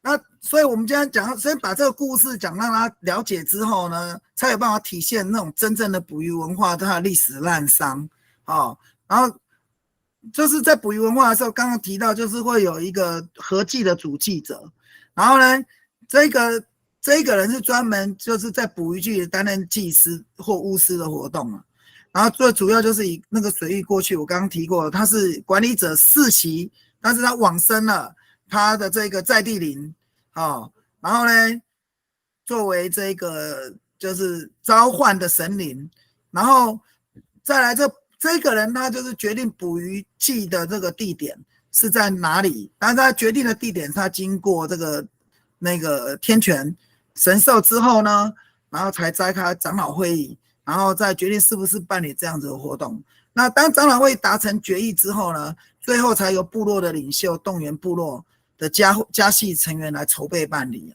S2: 那所以我们今天讲，先把这个故事讲让他了解之后呢，才有办法体现那种真正的捕鱼文化它的历史滥觞啊，然后。就是在捕鱼文化的时候，刚刚提到就是会有一个合祭的主祭者，然后呢，这个人是专门就是在捕鱼季担任祭司或巫师的活动啊，然后最主要就是以那个水域过去，我刚刚提过，他是管理者世袭，但是他往生了，他的这个在地灵然后呢，作为这个就是召唤的神灵，然后再来这个人他就是决定捕鱼季的这个地点是在哪里，但是他决定的地点他经过这个那个天权神授之后呢，然后才召开长老会议，然后再决定是不是办理这样子的活动。那当长老会达成决议之后呢，最后才由部落的领袖动员部落的家系成员来筹备办理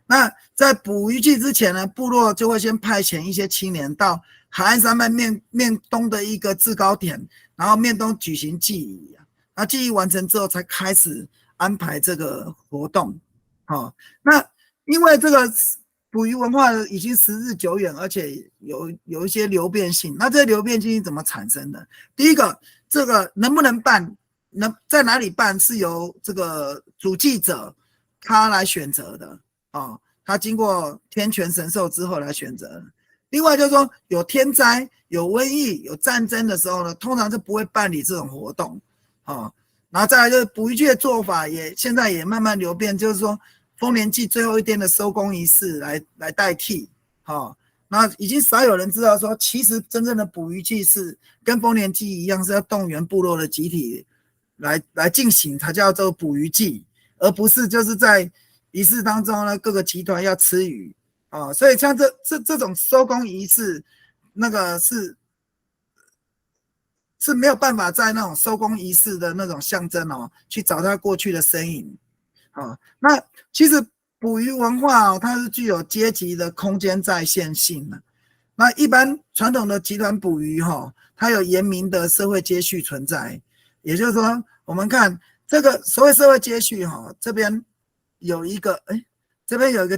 S2: 那在捕鱼季之前呢，部落就会先派遣一些青年到海岸山脉面东的一个制高点，然后面东举行祭仪那祭仪完成之后，才开始安排这个活动。那因为这个捕鱼文化已经时日久远，而且有一些流变性。那这流变性怎么产生的？第一个，这个能不能办，在哪里办，是由这个主祭者他来选择的他经过天权神授之后来选择的。另外就是说，有天灾、有瘟疫、有战争的时候呢，通常是不会办理这种活动然后再来就是捕鱼季的做法现在也慢慢流变，就是说丰年祭最后一天的收工仪式来代替那已经少有人知道说，其实真正的捕鱼季是跟丰年祭一样，是要动员部落的集体来进行，才叫做捕鱼季，而不是就是在仪式当中呢，各个集团要吃鱼所以像这种收工仪式，那个是没有办法在那种收工仪式的那种象征去找它过去的身影那其实捕鱼文化它是具有阶级的空间再现性的。那一般传统的集团捕鱼它有严明的社会阶序存在，也就是说，我们看这个所谓社会阶序这边有一个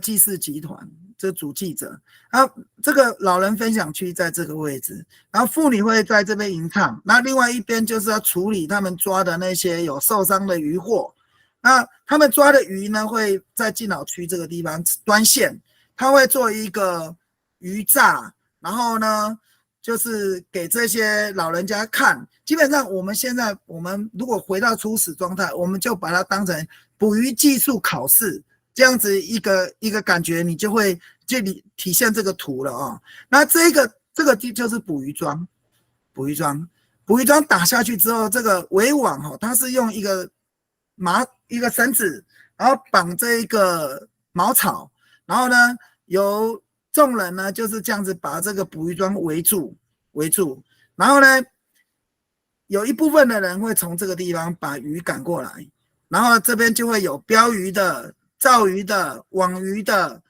S2: 祭祀集团。这主祭者，然后这个老人分享区在这个位置，然后妇女会在这边吟唱，那另外一边就是要处理他们抓的那些有受伤的渔获。那他们抓的鱼呢，会在敬老区这个地方端线，他会做一个鱼栅，然后呢，就是给这些老人家看。基本上我们如果回到初始状态，我们就把它当成捕鱼技术考试。这样子一个感觉，你就会体现这个图了那这个就是捕鱼桩打下去之后，这个围网它是用一个绳子，然后绑这一个茅草，然后呢由众人呢就是这样子把这个捕鱼桩围住，然后呢有一部分的人会从这个地方把鱼赶过来，然后这边就会有标鱼的。造鱼的、网鱼的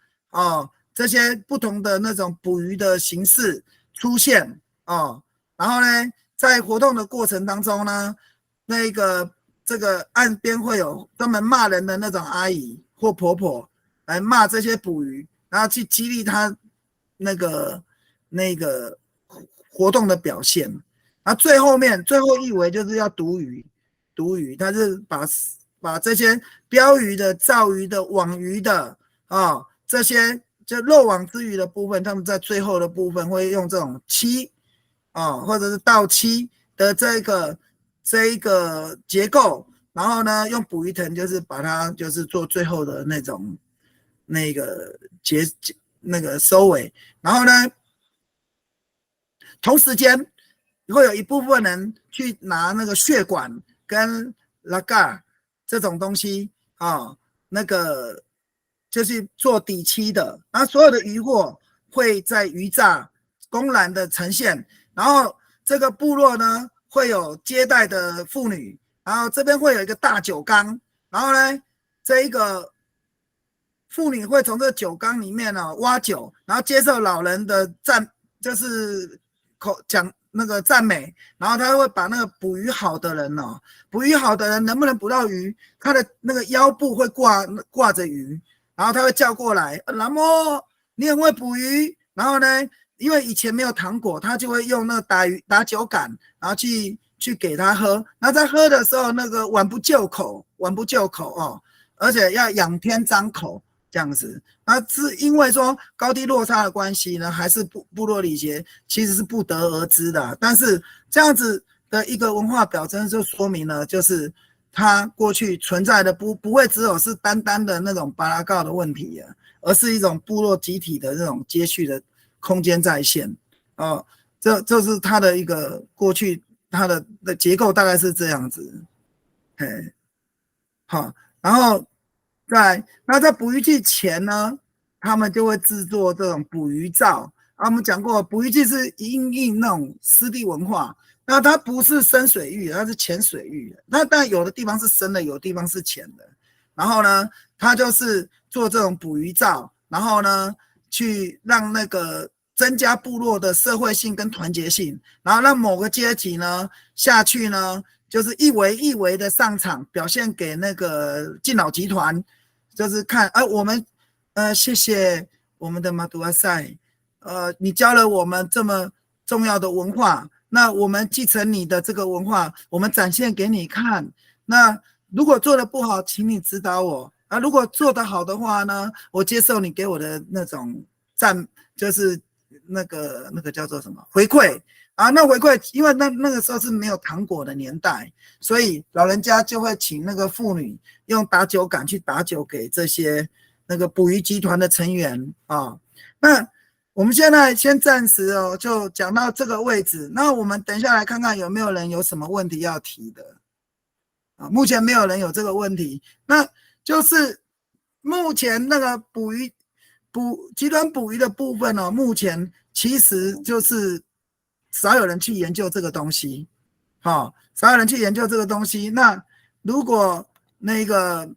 S2: 这些不同的那种捕鱼的形式出现然后呢，在活动的过程当中呢，这个岸边会有专门骂人的那种阿姨或婆婆来骂这些捕鱼，然后去激励他那个活动的表现。然后最后一围就是要毒鱼，他是把这些标鱼的、造鱼的、网鱼的这些就漏网之鱼的部分，他们在最后的部分会用这种漆或者是倒漆的这一个结构，然后呢用捕鱼藤就是把它就是做最后的那种收尾，然后呢同时间会有一部分人去拿那个血管跟拉嘎这种东西就是做底漆的，然后所有的渔获会在鱼栅公然的呈现，然后这个部落呢会有接待的妇女，然后这边会有一个大酒缸，然后呢，这一个妇女会从这个酒缸里面挖酒，然后接受老人的就是讲那个赞美，然后他会把那个捕鱼好的人捕鱼好的人能不能捕到鱼，他的那个腰部会挂着鱼，然后他会叫过来，蓝莫，你很会捕鱼，然后呢，因为以前没有糖果，他就会用那个打酒杆，然后去给他喝，然后在喝的时候那个碗不就口而且要仰天张口这样子。那是因为说高低落差的关系呢，还是部落礼节其实是不得而知的，但是这样子的一个文化表征就说明了，就是它过去存在的不会只有是单单的那种巴拉告的问题而是一种部落集体的这种接续的空间再现这是它的一个过去它的结构大概是这样子。好，然后那在捕鱼季前呢，他们就会制作这种捕鱼罩。我们讲过，捕鱼季是因应那种湿地文化，那它不是深水域，它是浅水域。那但有的地方是深的，有的地方是浅的。然后呢，它就是做这种捕鱼罩，然后呢，去让那个增加部落的社会性跟团结性，然后让某个阶级呢下去呢，就是一围的上场，表现给那个敬老集团。就是看我们谢谢我们的马杜阿塞你教了我们这么重要的文化，那我们继承你的这个文化，我们展现给你看。那如果做的不好，请你指导我如果做得好的话呢，我接受你给我的那种就是那个叫做什么回馈那回馈，因为那个时候是没有糖果的年代，所以老人家就会请那个妇女用打酒杆去打酒给这些那个捕鱼集团的成员那我们现在先暂时就讲到这个位置，那我们等一下来看看有没有人有什么问题要提的目前没有人有这个问题，那就是目前那个集团捕鱼的部分目前其实就是少有人去研究这个东西少有人去研究这个东西。那如果那个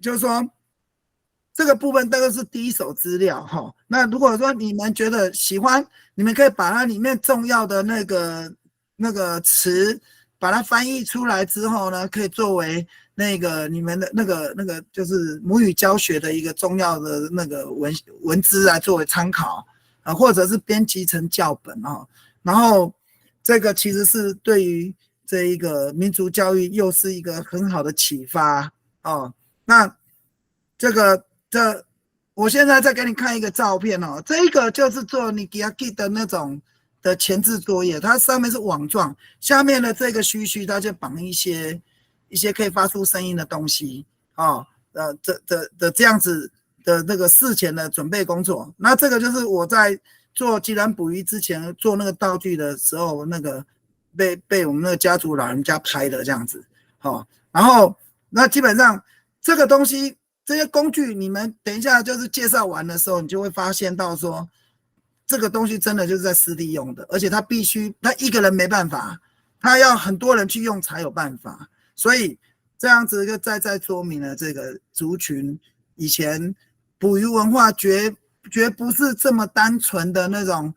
S2: 就是说这个部分大概是第一手资料那如果说你们觉得喜欢，你们可以把它里面重要的那个词把它翻译出来之后呢，可以作为那个你们的那个就是母语教学的一个重要的那个文字来作为参考或者是编辑成教本然后这个其实是对于这一个民族教育又是一个很好的启发那我现在再给你看一个照片这个就是做你给他 get 的那种的前置作业，它上面是网状，下面的这个须它就绑一些可以发出声音的东西这样子的那个事前的准备工作。那这个就是我在做吉兰捕鱼之前做那个道具的时候，那个被我们那个家族老人家拍的这样子然后那基本上这个东西这些工具，你们等一下就是介绍完的时候，你就会发现到说这个东西真的就是在湿地用的，而且他一个人没办法，他要很多人去用才有办法。所以这样子就再说明了这个族群以前捕鱼文化绝不是这么单纯的那种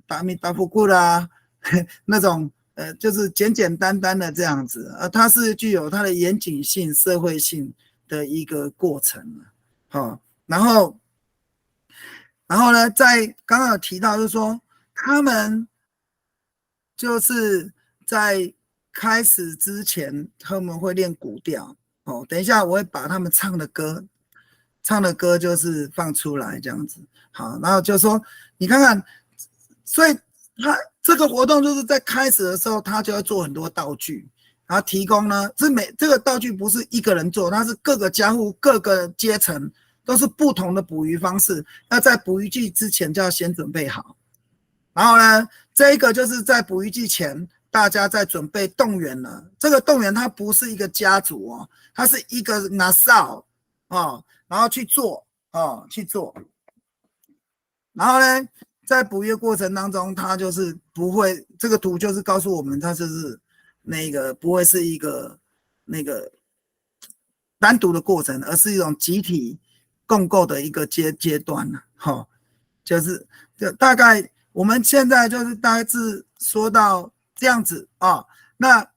S2: 打米打布库啦那种就是简简单单的这样子它是具有它的严谨性、社会性的一个过程然后呢，在刚刚有提到就是说他们就是在开始之前他们会练古调等一下我会把他们唱的歌就是放出来这样子好，然后就说你看看，所以他这个活动就是在开始的时候他就要做很多道具，然后提供呢这个道具不是一个人做，它是各个家户各个阶层都是不同的捕鱼方式，那在捕鱼季之前就要先准备好。然后呢，这一个就是在捕鱼季前大家在准备动员了。这个动员它不是一个家族它是一个拿哨然后去做。然后呢，在哺育过程当中，它就是不会，这个图就是告诉我们，它就是那个不会是一个那个单独的过程，而是一种集体共构的一个阶段呢。好，就大概我们现在就是大致说到这样子啊。那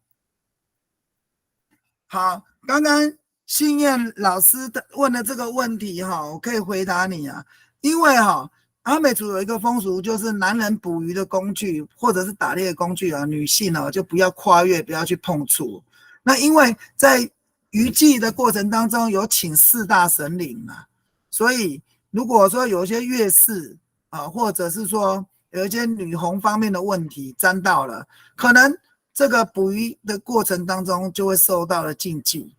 S2: 好，刚刚信燕老师的问的这个问题哈，我可以回答你啊。因为哈，阿美族有一个风俗，就是男人捕鱼的工具或者是打猎的工具啊，女性呢就不要跨越，不要去碰触。那因为在渔祭的过程当中有请四大神灵啊，所以如果说有一些月事啊，或者是说有一些女红方面的问题沾到了，可能这个捕鱼的过程当中就会受到了禁忌。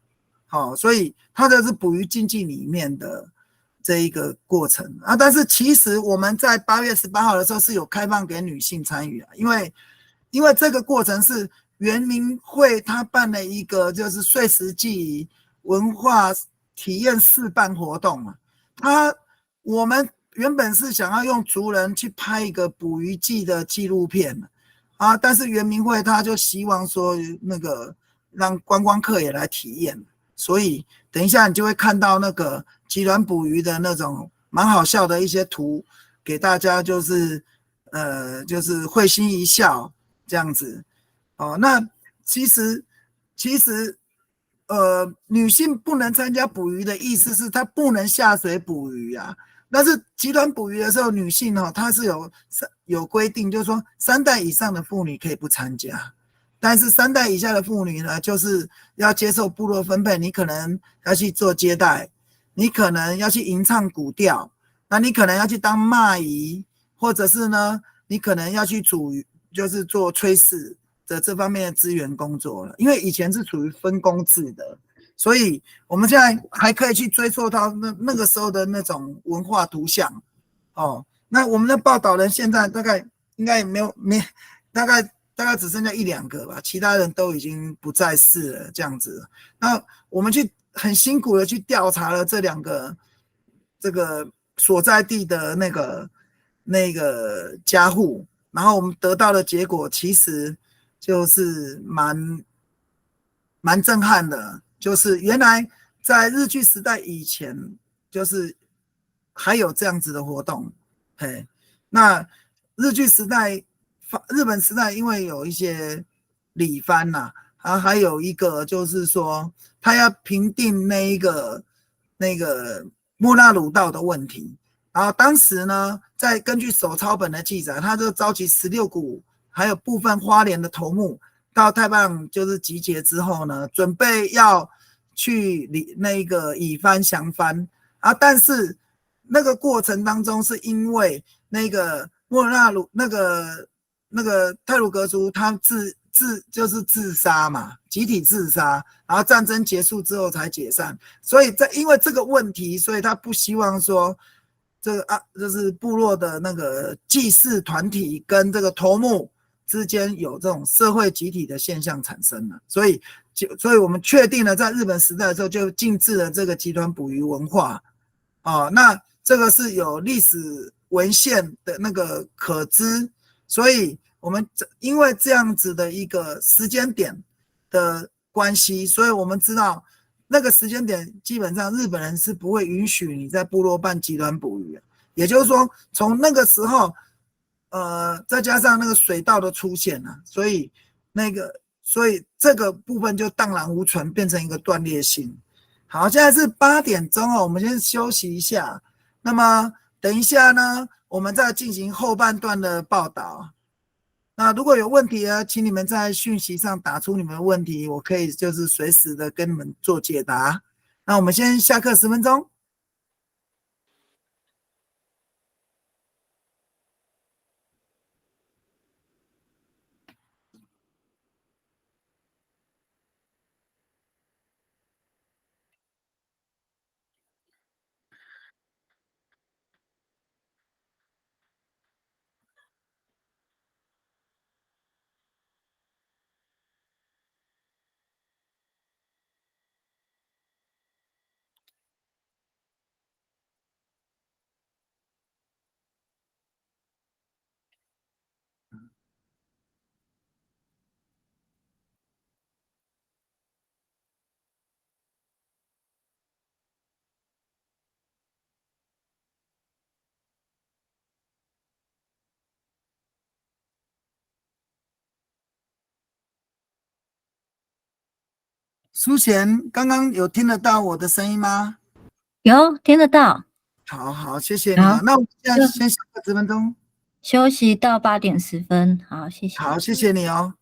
S2: 好，所以它这是捕鱼禁忌里面的这一个过程啊。但是其实我们在8月18号的时候是有开放给女性参与啊，因为这个过程是原民会他办了一个就是岁时祭文化体验示范活动啊。我们原本是想要用族人去拍一个捕鱼季的纪录片啊，但是原民会他就希望说那个让观光客也来体验，所以等一下你就会看到那个极卵捕鱼的那种蛮好笑的一些图，给大家就是会心一笑这样子。哦，那其实女性不能参加捕鱼的意思是她不能下水捕鱼啊。但是集团捕鱼的时候，女性她是有规定，就是说3代以上的妇女可以不参加，但是3代以下的妇女呢，就是要接受部落分配，你可能要去做接待，你可能要去吟唱古调，那你可能要去当骂姨，或者是呢，你可能要去就是做炊事的这方面的资源工作了。因为以前是属于分工制的，所以我们现在还可以去追溯到那个时候的那种文化图像哦。那我们的报道人现在大概应该也没大概只剩下1-2个吧，其他人都已经不在世了这样子。那我们很辛苦的去调查了这2个这个所在地的那个家户，然后我们得到的结果其实就是蛮震撼的，就是原来在日据时代以前，就是还有这样子的活动。嘿，那日据时代、日本时代，因为有一些礼藩呐，还有一个就是说，他要平定那个莫那鲁道的问题。然后当时呢，在根据手抄本的记载，他就召集16股，还有部分花莲的头目到太棒就是集结之后呢，准备要去那个以藩降藩啊。但是那个过程当中，是因为那个莫那鲁那个太鲁阁族他就是自杀嘛，集体自杀，然后战争结束之后才解散。所以因为这个问题，所以他不希望说这个就是部落的那个祭祀团体跟这个头目之间有这种社会集体的现象产生了。所以我们确定了，在日本时代的时候就禁止了这个集团捕鱼文化。那这个是有历史文献的那个可知，所以我们因为这样子的一个时间点的关系，所以我们知道那个时间点基本上日本人是不会允许你在部落办极端捕鱼。也就是说，从那个时候，再加上那个水稻的出现所以这个部分就荡然无存，变成一个断裂性。好，现在是8点钟哦，我们先休息一下。那么等一下呢，我们再进行后半段的报道。那如果有问题呢，请你们在讯息上打出你们的问题，我可以就是随时的跟你们做解答。那我们先下课10分钟。淑贤，刚刚有听得到我的声音吗？
S3: 有听得到。
S2: 好好，谢谢你啊。
S3: 好，
S2: 那我们现在
S3: 就
S2: 先休个10分钟。
S3: 休息到8点10分。好，谢谢。
S2: 好，谢谢你哦。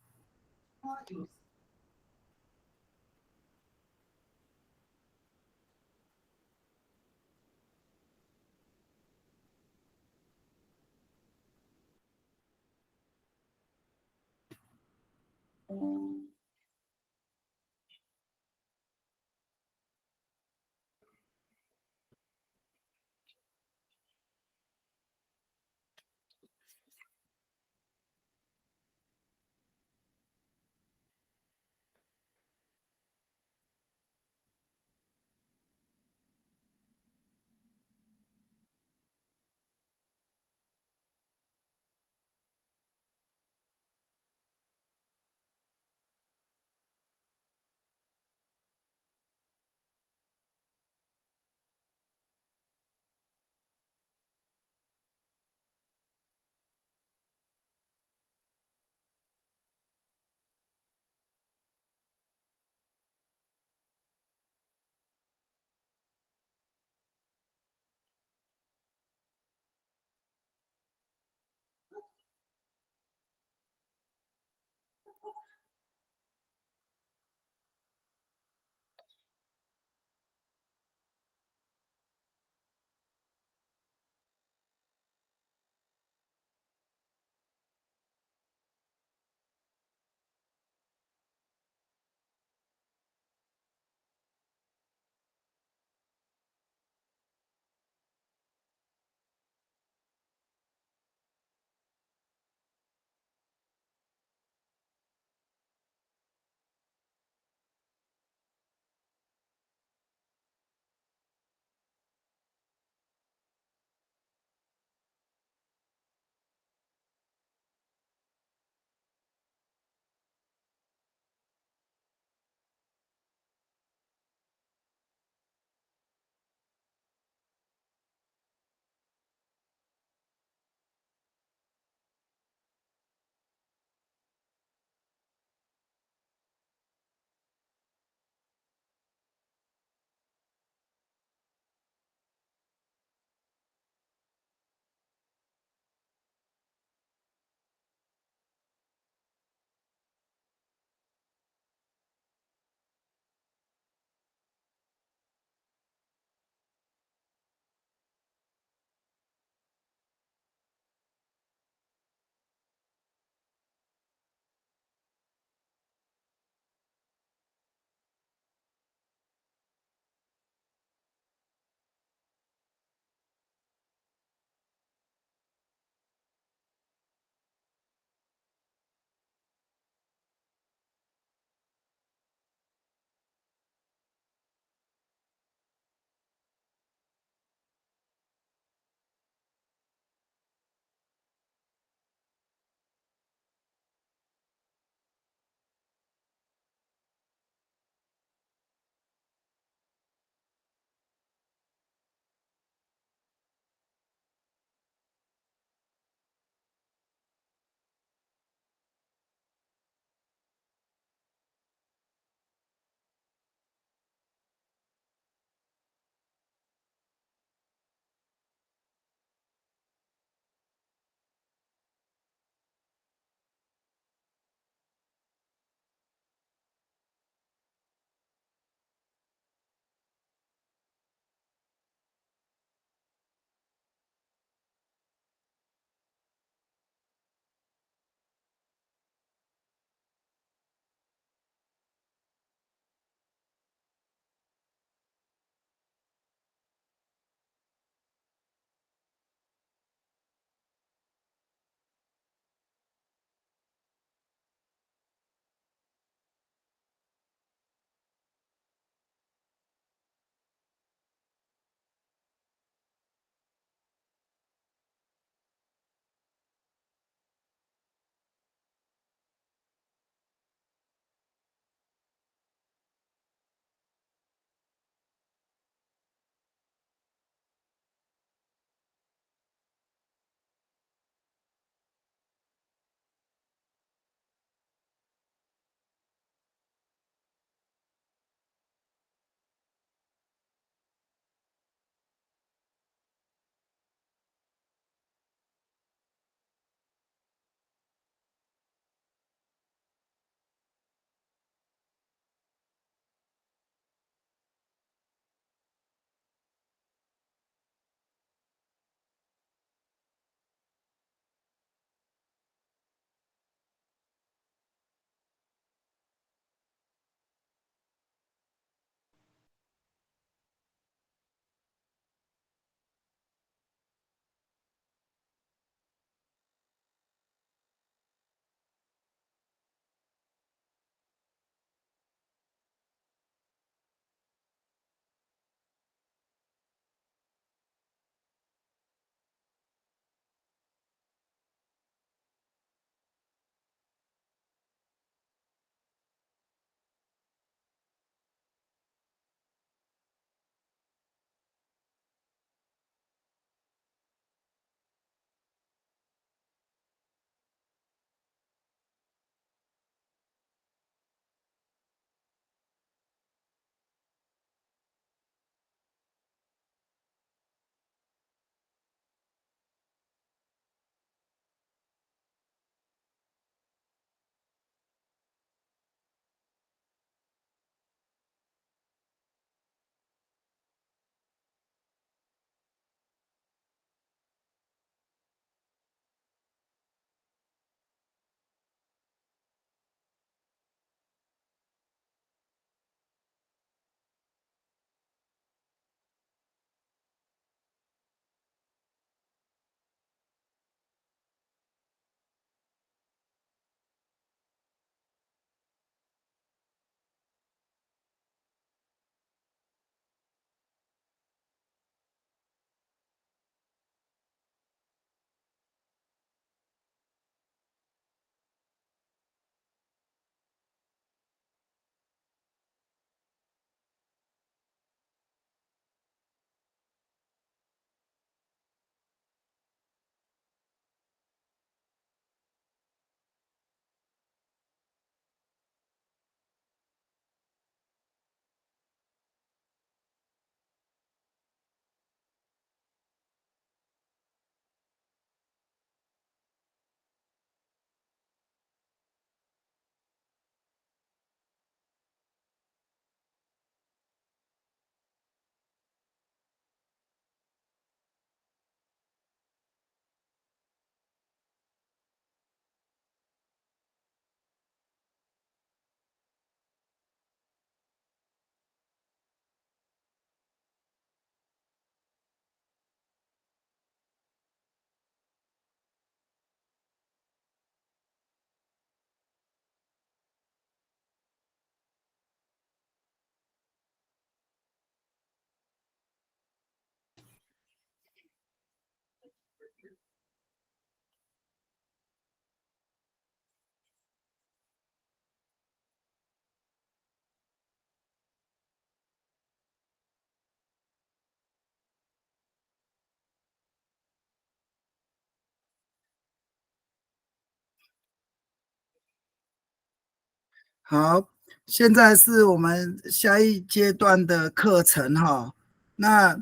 S2: 好，现在是我们下一阶段的课程哈，那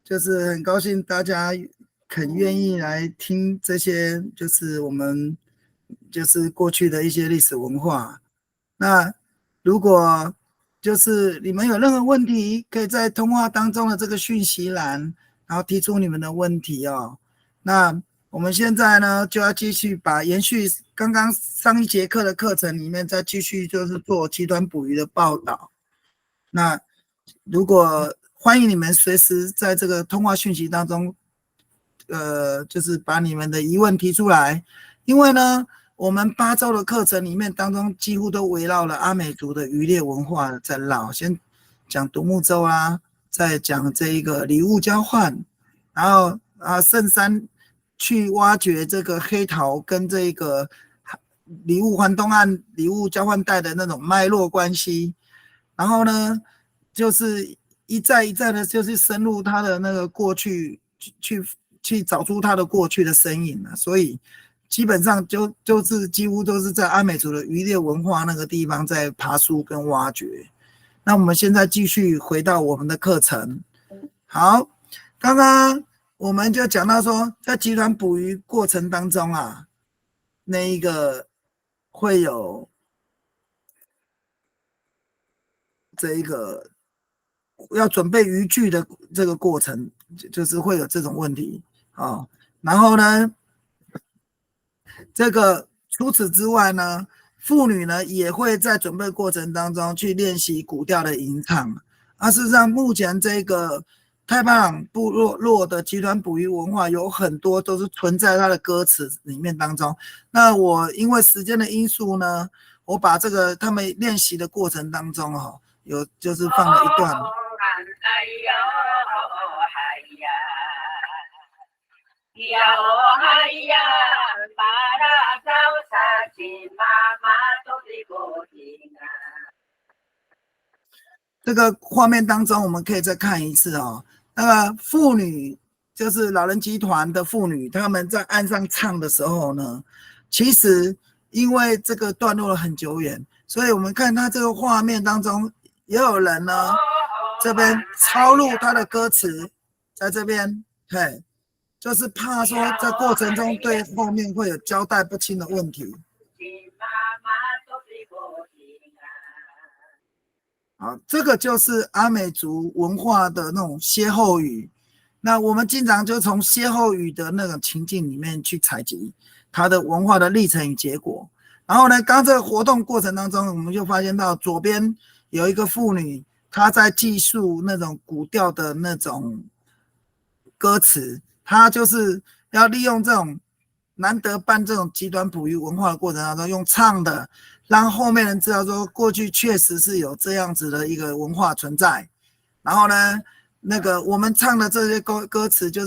S2: 就是很高兴大家肯愿意来听这些，就是我们就是过去的一些历史文化。那如果就是你们有任何问题，可以在通话当中的这个讯息栏，然后提出你们的问题哦。那我们现在呢，就要继续延续刚刚上一节课的课程里面，再继续就是做极端捕鱼的报道。那如果欢迎你们随时在这个通话讯息当中，就是把你们的疑问提出来，因为呢，我们8周的课程里面当中几乎都围绕了阿美族的渔猎文化在绕，先讲独木舟啊，再讲这一个礼物交换，然后圣山去挖掘这个黑桃跟这个礼物环东岸礼物交换带的那种脉络关系，然后呢，就是一再一再的，就是深入他的那个过去，去找出他的过去的身影了。所以基本上就是几乎都是在阿美族的渔猎文化那个地方在爬梳跟挖掘。那我们现在继续回到我们的课程。好，刚刚我们就讲到说，在集团捕鱼过程当中啊，那一个会有这一个要准备渔具的这个过程，就是会有这种问题啊。然后呢，这个除此之外呢，妇女呢也会在准备过程当中去练习古调的吟唱。事实上，目前这个太巴朗部落的集团捕鱼文化有很多都是存在它的歌词里面当中。那我因为时间的因素呢，我把这个他们练习的过程当中有就是放了一段。这个画面当中，我们可以再看一次哦。那个妇女就是老人集团的妇女，他们在岸上唱的时候呢，其实因为这个段落了很久远，所以我们看他这个画面当中，也有人呢这边抄录他的歌词，在这边，嘿，就是怕说在过程中对后面会有交代不清的问题。好，这个就是阿美族文化的那种歇后语。那我们经常就从歇后语的那个情境里面去采集它的文化的历程与结果。然后呢，刚这个活动过程当中，我们就发现到左边有一个妇女，她在记述那种古调的那种歌词，她就是要利用这种难得办这种极端捕鱼文化的过程当中，用唱的。让后面人知道说，过去确实是有这样子的一个文化存在。然后呢，那个我们唱的这些歌词，就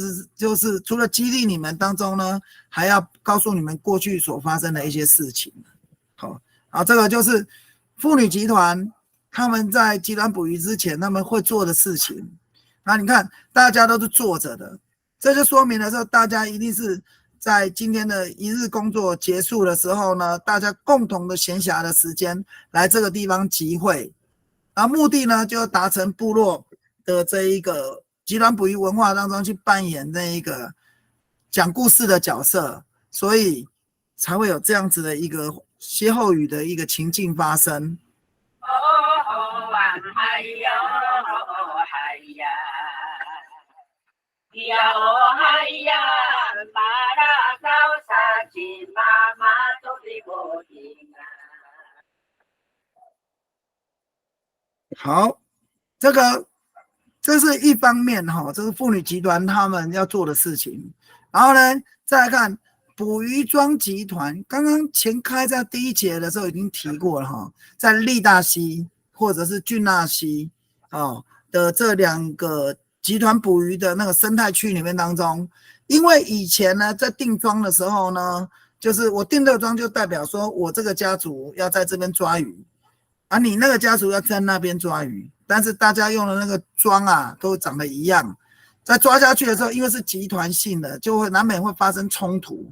S2: 是除了激励你们当中呢，还要告诉你们过去所发生的一些事情。好，这个就是妇女集团他们在极端捕鱼之前他们会做的事情。那你看，大家都是坐着的，这就说明了说，大家一定是。在今天的一日工作结束的时候呢，大家共同的闲暇的时间来这个地方集会，然后目的呢就达成部落的这一个极端捕鱼文化当中去扮演那一个讲故事的角色，所以才会有这样子的一个歇后语的一个情境发生。好，这是一方面这是妇女集团他们要做的事情。然后呢，再来看捕鱼庄集团，刚刚前开在第一节的时候已经提过了在利大溪或者是郡纳溪的这2个集团捕鱼的那个生态区里面当中，因为以前呢，在定庄的时候呢，就是我定这个庄就代表说我这个家族要在这边抓鱼，啊，你那个家族要在那边抓鱼，但是大家用的那个庄啊，都长得一样，在抓下去的时候，因为是集团性的，就会难免会发生冲突。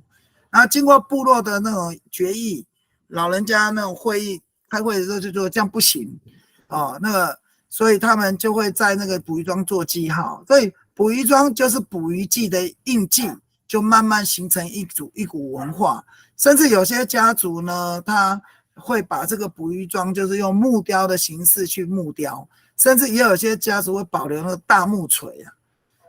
S2: 然后经过部落的那种决议，老人家那种会议开会的时候就说这样不行，哦，所以他们就会在那个捕鱼庄做记号，所以捕鱼庄就是捕鱼季的印记，就慢慢形成一股文化。甚至有些家族呢，他会把这个捕鱼庄就是用木雕的形式去木雕，甚至也有些家族会保留那个大木锤啊。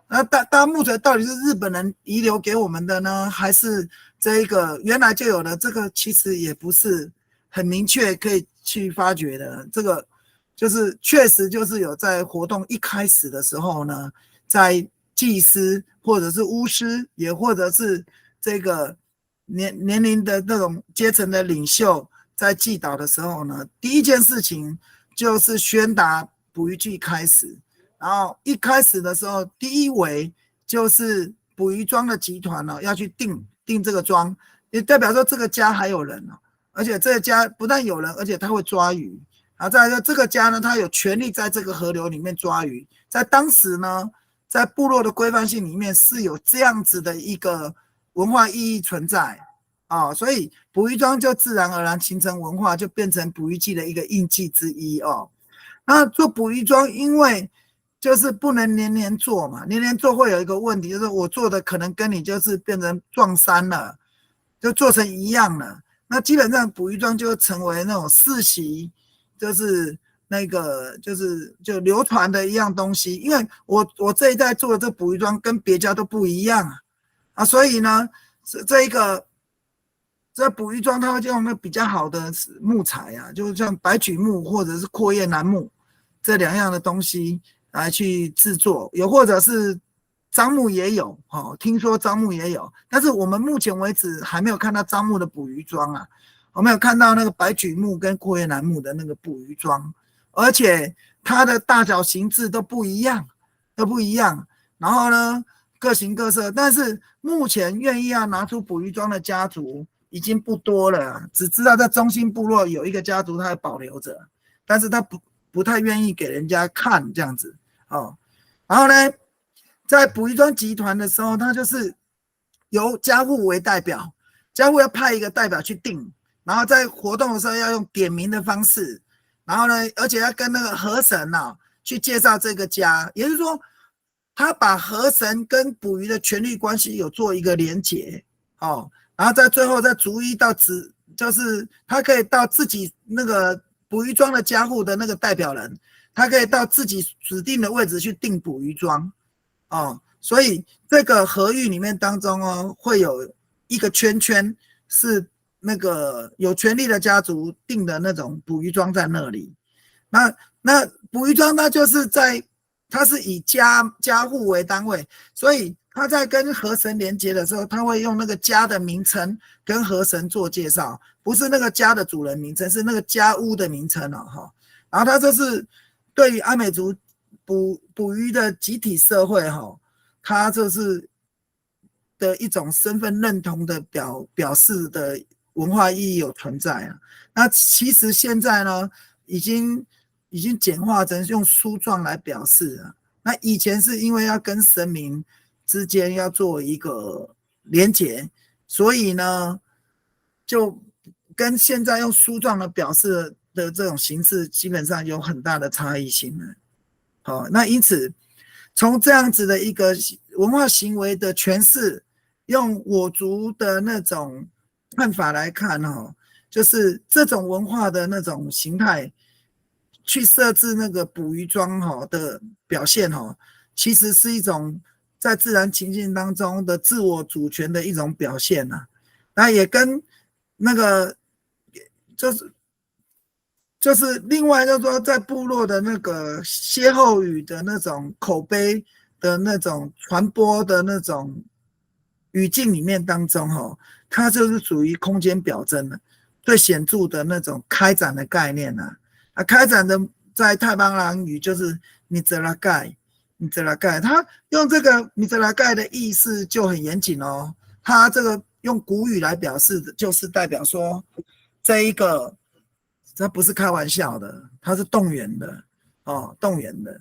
S2: 那大木锤到底是日本人遗留给我们的呢，还是这一个原来就有的？这个其实也不是很明确可以去发掘的。这个就是确实就是有在活动一开始的时候呢，在祭司或者是巫师，也或者是这个年龄的那种阶层的领袖，在祭祷的时候呢，第一件事情就是宣达捕鱼季开始。然后一开始的时候，第一围就是捕鱼庄的集团呢，要去定这个庄，也代表说这个家还有人哦，而且这个家不但有人，而且他会抓鱼。然后再来说，这个家呢，他有权利在这个河流里面抓鱼。在当时呢，在部落的规范性里面是有这样子的一个文化意义存在啊，所以捕鱼庄就自然而然形成文化，就变成捕鱼季的一个印记之一哦。那做捕鱼庄，因为就是不能年年做嘛，年年做会有一个问题，就是我做的可能跟你就是变成撞衫了，就做成一样了。那基本上捕鱼庄就成为那种世袭，就是那个就流传的一样东西。因为我这一代做的这捕鱼庄跟别家都不一样啊，所以呢，这捕鱼庄它会用那比较好的木材啊，就是像白榉木或者是阔叶楠木这两样的东西来去制作，有或者是樟木也有听说樟木也有，但是我们目前为止还没有看到樟木的捕鱼庄啊，我没有看到那个白榉木跟阔叶楠木的那个捕鱼庄，而且它的大小形制都不一样，然后呢各形各色，但是目前愿意要拿出捕鱼庄的家族已经不多了，只知道在中心部落有一个家族他还保留着，但是他不太愿意给人家看这样子哦。然后呢，在捕鱼庄集团的时候，他就是由家户为代表，家户要派一个代表去定，然后在活动的时候要用点名的方式，然后呢，而且要跟那个河神去介绍这个家，也就是说，他把河神跟捕鱼的权力关系有做一个连结哦，然后在最后再逐一到就是他可以到自己那个捕鱼庄的家户的那个代表人，他可以到自己指定的位置去定捕鱼庄哦，所以这个河域里面当中哦，会有一个圈圈是那个有权力的家族定的那种捕鱼庄在那里。那捕鱼庄它是以家户为单位，所以他在跟河神连接的时候，他会用那个家的名称跟河神做介绍，不是那个家的主人名称，是那个家屋的名称哦。然后他就是对于阿美族捕鱼的集体社会他就是的一种身份认同的表示的文化意义有存在啊。那其实现在呢，已经简化成用书状来表示了。那以前是因为要跟神明之间要做一个连结，所以呢，就跟现在用书状的表示的这种形式，基本上有很大的差异性了。好，那因此，从这样子的一个文化行为的诠释，用我族的那种看法来看就是这种文化的那种形态，去设置那个捕鱼庄的表现其实是一种在自然情境当中的自我主权的一种表现啊。那也跟那个就是另外就是说，在部落的那个歇后语的那种口碑的那种传播的那种语境里面当中它就是属于空间表征的最显著的那种开展的概念开展的在太平洋语就是你泽拉盖米泽拉盖，他用这个米泽拉盖的意思就很严谨哦。他这个用古语来表示的，就是代表说这一个，这不是开玩笑的，他是动员的哦，动员的。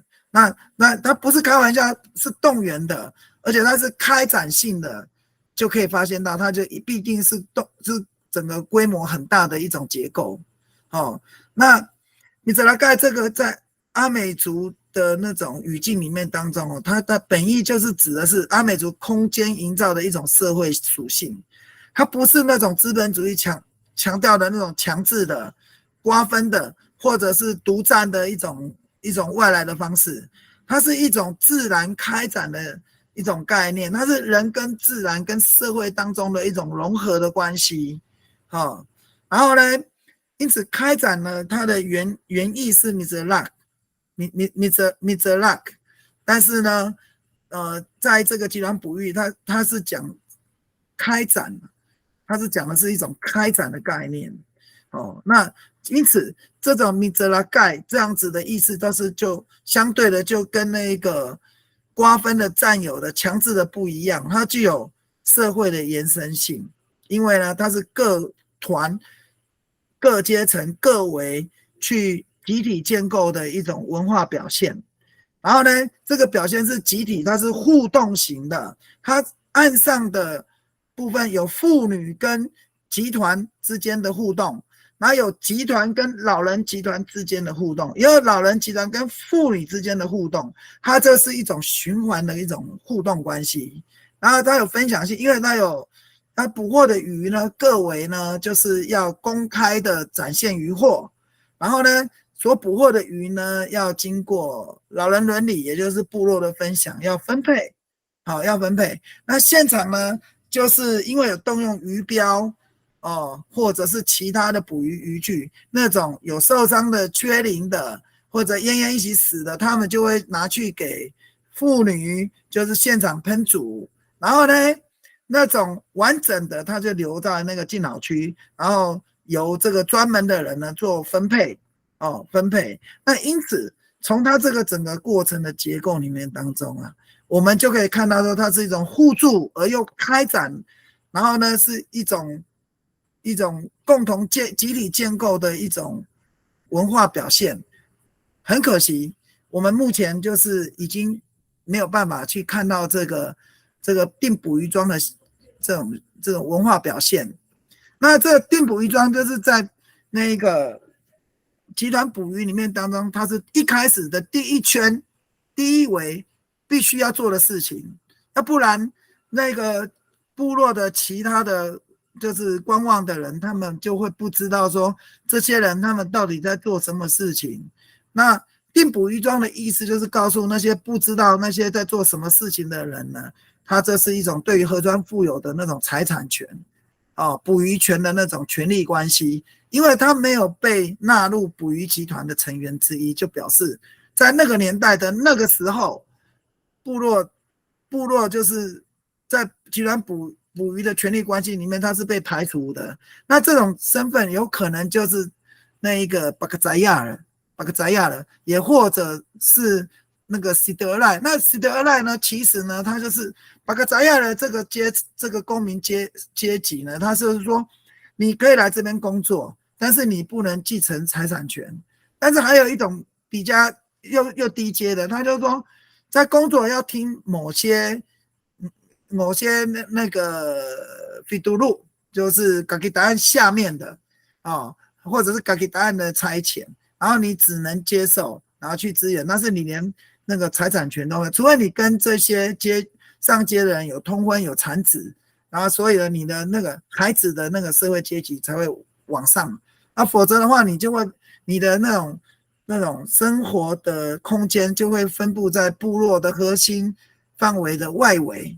S2: 那他不是开玩笑，是动员的，而且他是开展性的，就可以发现到，它就必定是是整个规模很大的一种结构。哦，那米泽拉盖这个在阿美族的那种语境里面当中哦，它的本意就是指的是阿美族空间营造的一种社会属性，它不是那种资本主义强调的那种强制的、瓜分的，或者是独占的一种外来的方式，它是一种自然开展的一种概念，它是人跟自然跟社会当中的一种融合的关系。哦，然后呢，因此开展呢，它的原意是米泽拉克，但是呢，在这个集团哺育，它是讲开展，它是讲的是一种开展的概念。哦，那因此这种米泽拉盖这样子的意思，都是就相对的就跟那个瓜分的占有的强制的不一样，它具有社会的延伸性，因为呢，它是各团、各阶层、各维去集体建构的一种文化表现。然后呢，这个表现是集体，它是互动型的，它岸上的部分有妇女跟集团之间的互动，然后有集团跟老人集团之间的互动，也有老人集团跟妇女之间的互动，它这是一种循环的一种互动关系。然后它有分享性，因为它捕获的鱼呢，各维呢就是要公开的展现渔获，然后呢，所捕获的鱼呢要经过老人伦理，也就是部落的分享，要分配，好，要分配。那现场呢，就是因为有动用鱼标哦，或者是其他的捕鱼渔具，那种有受伤的、缺磷的，或者奄奄一息死的，他们就会拿去给妇女，就是现场烹煮。然后呢，那种完整的，他就留在那个敬老区，然后由这个专门的人呢做分配。哦，分配。那因此，从它这个整个过程的结构里面当中啊，我们就可以看到说，它是一种互助而又开展，然后呢是一种共同集体建构的一种文化表现。很可惜，我们目前就是已经没有办法去看到这个定捕鱼庄的这种文化表现。那这个定捕鱼庄就是在那个集团捕鱼里面当中，它是一开始的第一圈、第一围必须要做的事情，要不然那个部落的其他的就是观望的人，他们就会不知道说这些人他们到底在做什么事情。那定捕鱼庄的意思就是告诉那些不知道那些在做什么事情的人呢，他这是一种对于河川富有的那种财产权，哦，捕鱼权的那种权利关系。因为他没有被纳入捕鱼集团的成员之一，就表示在那个年代的那个时候，部落就是在集团捕鱼的权利关系里面，它是被排除的。那这种身份有可能就是那一个巴克扎亚了，也或者是那个西德赖。那西德赖呢，其实呢，他就是巴克扎亚的这个公民阶级呢，他是说你可以来这边工作，但是你不能继承财产权。但是还有一种比较又低阶的，他就说在工作要听某些那个菲杜路，就是嘎吉答案下面的或者是嘎吉答案的差遣，然后你只能接受，然后去支援，但是你连那个财产权都没有，除非你跟这些上阶的人有通婚有产子，然后所以呢，你的那个孩子的那个社会阶级才会往上，否则的话，你的那种生活的空间就会分布在部落的核心范围的外围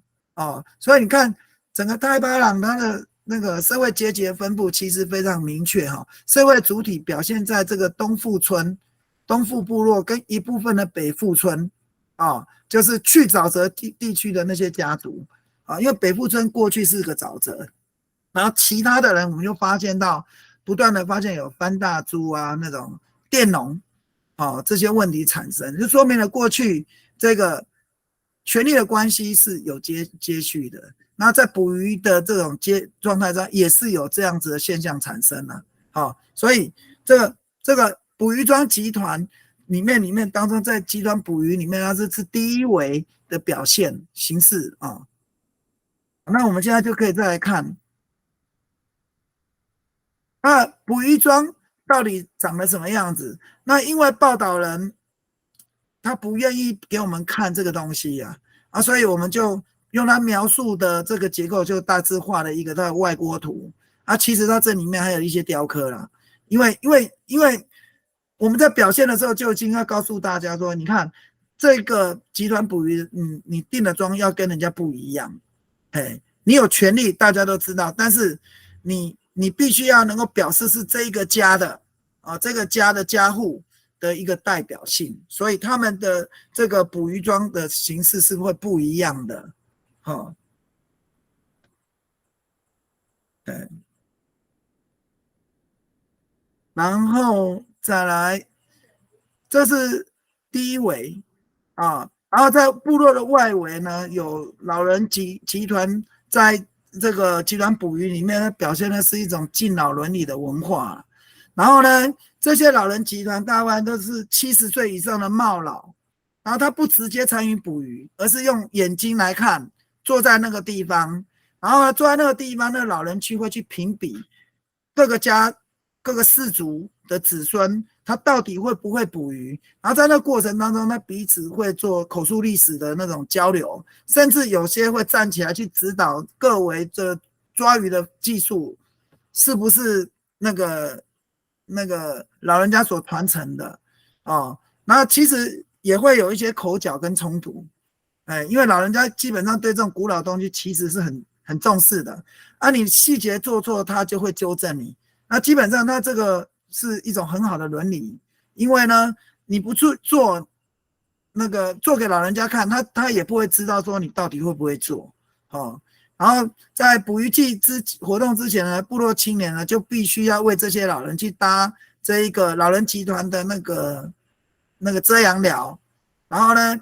S2: 所以你看，整个太巴朗它的那个社会阶级的分布其实非常明确社会主体表现在这个东富部落跟一部分的北富村就是去沼泽地区的那些家族因为北富村过去是个沼泽，然后其他的人我们就发现到不断的发现有番大猪那种佃农这些问题产生，就说明了过去这个权力的关系是有接续的。那在捕鱼的这种状态上，也是有这样子的现象产生了。所以这个捕鱼庄集团里面当中，在集团捕鱼里面，它是第一维的表现形式啊。那我们现在就可以再来看，那捕鱼庄到底长得什么样子？那因为报道人他不愿意给我们看这个东西所以我们就用他描述的这个结构，就大致画了一个它的外郭图其实它这里面还有一些雕刻啦，因为我们在表现的时候就已经要告诉大家说，你看这个集团捕鱼，你定的庄要跟人家不一样，你有权利大家都知道，但是你必须要能够表示是这一个家的这个家的家户的一个代表性，所以他们的这个捕鱼庄的形式是会不一样的对，然后再来，这是第一维然后在部落的外围呢，有老人集团在这个集团捕鱼里面表现的是一种敬老伦理的文化。然后呢，这些老人集团大部分都是70岁以上的耄老，然后他不直接参与捕鱼，而是用眼睛来看，坐在那个地方，然后坐在那个地方，那个老人区会去评比各个家各个氏族的子孙，他到底会不会捕鱼，然后在那过程当中，他彼此会做口述历史的那种交流，甚至有些会站起来去指导各位这抓鱼的技术是不是那个老人家所传承的那其实也会有一些口角跟冲突，因为老人家基本上对这种古老东西其实是很重视的你细节做错，他就会纠正你。那基本上他这个是一种很好的伦理，因为呢，你不去做做给老人家看，他也不会知道说你到底会不会做然后在捕鱼季活动之前呢，部落青年呢就必须要为这些老人去搭这一个老人集团的那个遮阳寮，然后呢，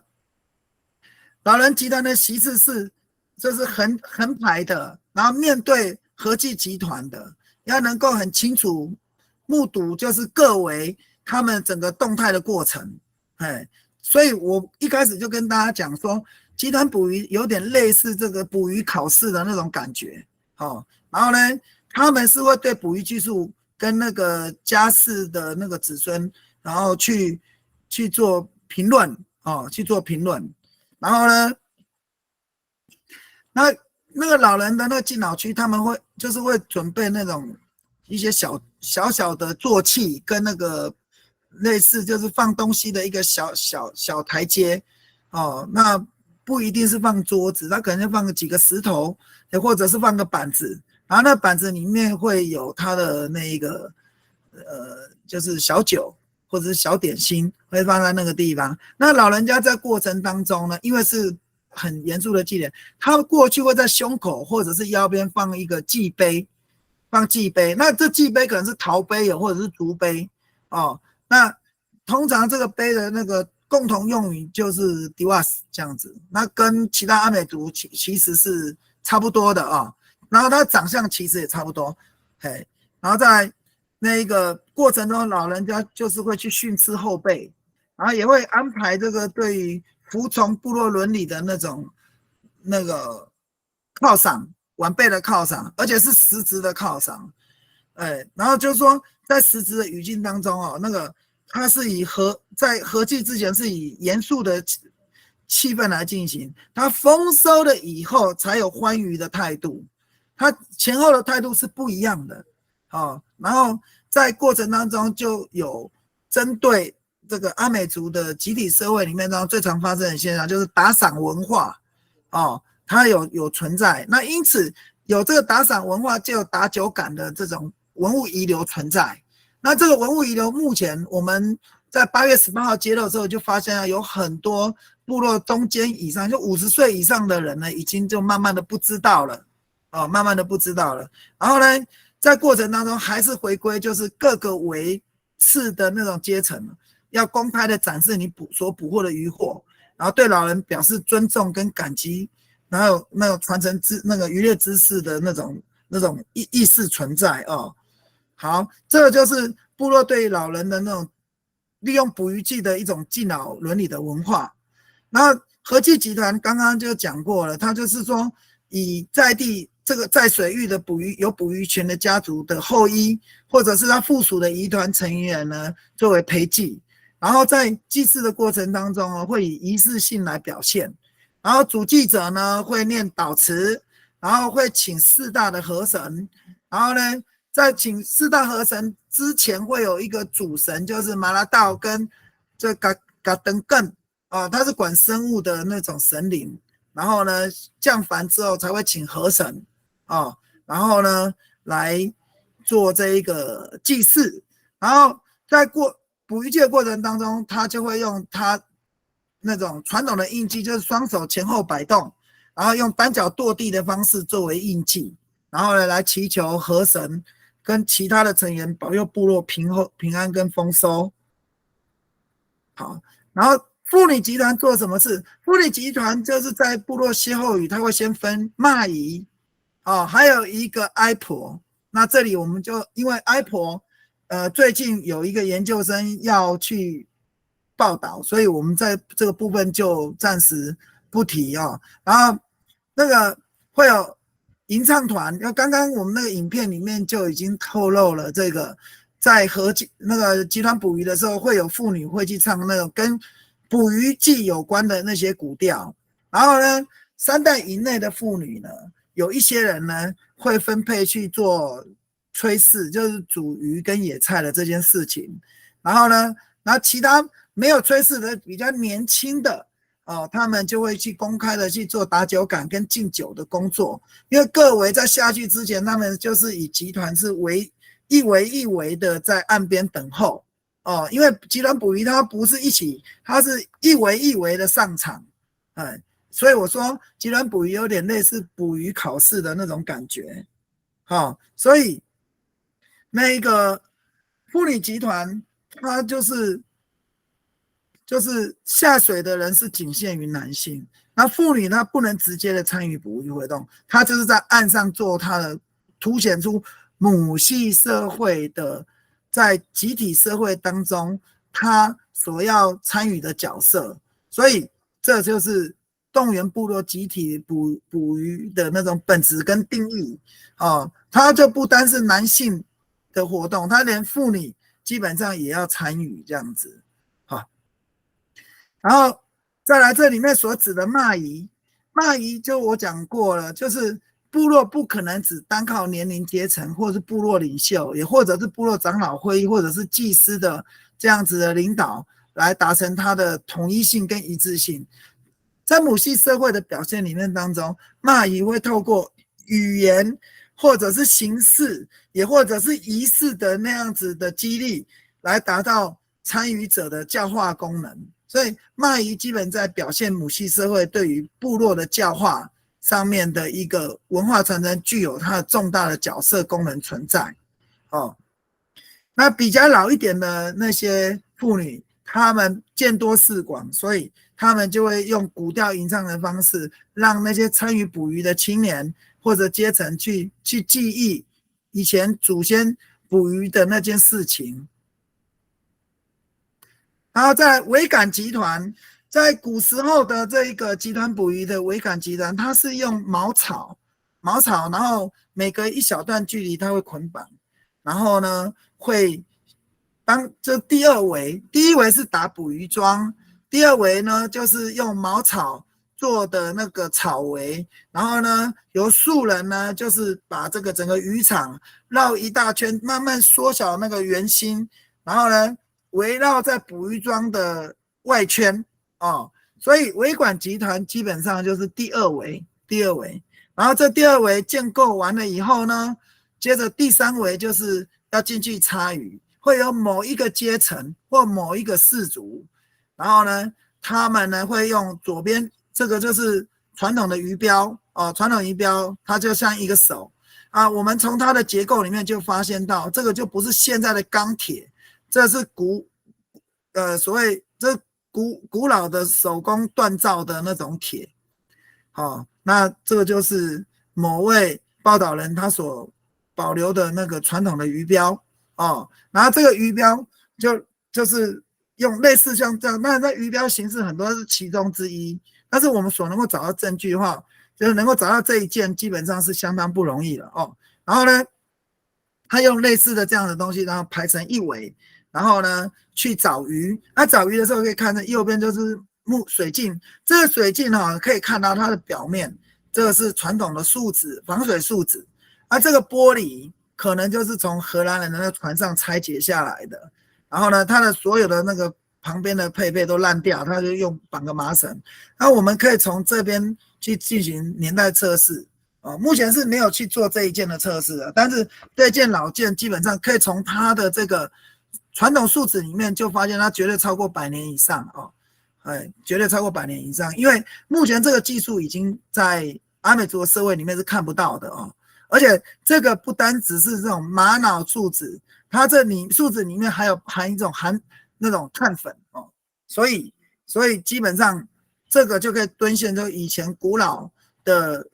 S2: 老人集团的席次是就是横排的，然后面对合记集团的，要能够很清楚目睹就是各为他们整个动态的过程，所以我一开始就跟大家讲说，集团捕鱼有点类似这个捕鱼考试的那种感觉然后呢，他们是会对捕鱼技术跟那个家世的那个子孙，然后去做评论去做评论，然后呢，那个老人的那个敬老区，他们会准备那种一些小的坐骑跟那个类似就是放东西的一个小台阶那不一定是放桌子，他可能就放几个石头，或者是放个板子，然后那板子里面会有他的那一个就是小酒或者是小点心会放在那个地方。那老人家在过程当中呢，因为是很严肃的祭典，他过去会在胸口或者是腰边放一个祭杯，那这祭杯可能是陶杯或者是竹杯那通常这个杯的那个共同用语就是 Diwas 这样子，那跟其他阿美族其实是差不多的然后它长相其实也差不多然后在那个过程中，老人家就是会去训斥后辈，然后也会安排这个对于服从部落伦理的那个犒赏，晚辈的犒赏，而且是实质的犒赏然后就是说在实质的语境当中那个他是在合祭之前是以严肃的气氛来进行，他丰收了以后才有欢愉的态度，他前后的态度是不一样的然后在过程当中就有针对这个阿美族的集体社会里面最常发生的现象就是打赏文化它有存在，那因此有这个打赏文化就有打酒感的这种文物遗留存在。那这个文物遗留目前我们在8月18号揭露之后就发现有很多部落中间以上就50岁以上的人呢，已经就慢慢的不知道了慢慢的不知道了。然后呢，在过程当中还是回归就是各个维次的那种阶层，要公开的展示你所捕获的渔获，然后对老人表示尊重跟感激，然后那种传承那个渔猎知识的那种意识存在哦。好，这个就是部落对于老人的那种利用捕鱼技的一种敬老伦理的文化。然后和记集团刚刚就讲过了，他就是说以在地这个在水域的有捕鱼权的家族的后裔，或者是他附属的渔团成员呢，作为陪祭，然后在祭祀的过程当中呢，会以仪式性来表现。然后主祭者呢会念祷词，然后会请四大的河神，然后呢在请四大河神之前会有一个主神，就是马拉道跟这嘎登更他是管生物的那种神灵。然后呢降凡之后才会请河神然后呢来做这一个祭祀。然后在捕鱼季的过程当中，他就会用他那种传统的印记，就是双手前后摆动，然后用单脚跺地的方式作为印记，然后呢来祈求河神跟其他的成员保佑部落平安跟丰收。好，然后妇女集团做什么事？妇女集团就是在部落歇后语，他会先分骂姨还有一个哀婆。那这里我们就因为哀婆最近有一个研究生要去报道，所以我们在这个部分就暂时不提然后那个会有吟唱团，刚刚我们那个影片里面就已经透露了，这个在那个集团捕鱼的时候，会有妇女会去唱那种跟捕鱼季有关的那些古调。然后呢3代以内的妇女呢，有一些人呢会分配去做炊事，就是煮鱼跟野菜的这件事情。然后其他没有炊事的比较年轻的他们就会去公开的去做打酒杆跟敬酒的工作。因为各围在下去之前，他们就是以集团是一围的在岸边等候因为集团捕鱼它不是一起，它是一围的上场所以我说集团捕鱼有点类似捕鱼考试的那种感觉所以那个妇女集团它就是下水的人是仅限于男性，那妇女她不能直接的参与捕鱼活动，她就是在岸上做她的凸显出母系社会的在集体社会当中她所要参与的角色。所以这就是动员部落集体捕鱼的那种本质跟定义它就不单是男性的活动，它连妇女基本上也要参与这样子然后再来这里面所指的骂姨就我讲过了，就是部落不可能只单靠年龄阶层，或是部落领袖，也或者是部落长老会，或者是祭司的这样子的领导来达成它的统一性跟一致性。在母系社会的表现里面当中，骂姨会透过语言或者是形式，也或者是仪式的那样子的激励，来达到参与者的教化功能。所以骂姨基本在表现母系社会对于部落的教化上面的一个文化传承，具有它的重大的角色功能存在那比较老一点的那些妇女，她们见多识广，所以她们就会用古调吟唱的方式，让那些参与捕鱼的青年或者阶层去记忆以前祖先捕鱼的那件事情。然后在桅杆集团，在古时候的这一个集团捕鱼的桅杆集团，它是用茅草，然后每隔一小段距离它会捆绑，然后呢会当这第二围，第一围是打捕鱼桩，第二围呢就是用茅草做的那个草围，然后呢由素人呢就是把这个整个渔场绕一大圈，慢慢缩小那个圆心，然后呢围绕在捕鱼桩的外圈所以维管集团基本上就是第二围，然后这第二围建构完了以后呢，接着第三围就是要进去插鱼，会有某一个阶层或某一个氏族，然后呢他们呢会用左边这个就是传统的鱼标传统鱼标它就像一个手我们从它的结构里面就发现到，这个就不是现在的钢铁，这是所谓这古老的手工锻造的那种铁，那这个就是某位报道人他所保留的那个传统的鱼标然后这个鱼标就是用类似像这样，那鱼标形式很多是其中之一，但是我们所能够找到证据的话，就是能够找到这一件基本上是相当不容易了然后呢，他用类似的这样的东西，然后排成一围，然后呢去找鱼。那找鱼的时候可以看到右边就是水镜，这个水镜可以看到它的表面，这个是传统的树脂，防水树脂。这个玻璃可能就是从荷兰人的那个船上拆解下来的。然后呢，它的所有的那个旁边的配备都烂掉，它就用绑个麻绳。那我们可以从这边去进行年代测试目前是没有去做这一件的测试的，但是这件老件基本上可以从它的这个传统树脂里面就发现它绝对超过100年以上绝对超过100年以上，因为目前这个技术已经在阿美族的社会里面是看不到的而且这个不单只是这种玛瑙树脂，它这树脂里面还有含一种那种碳粉所以基本上这个就可以兑现就以前古老的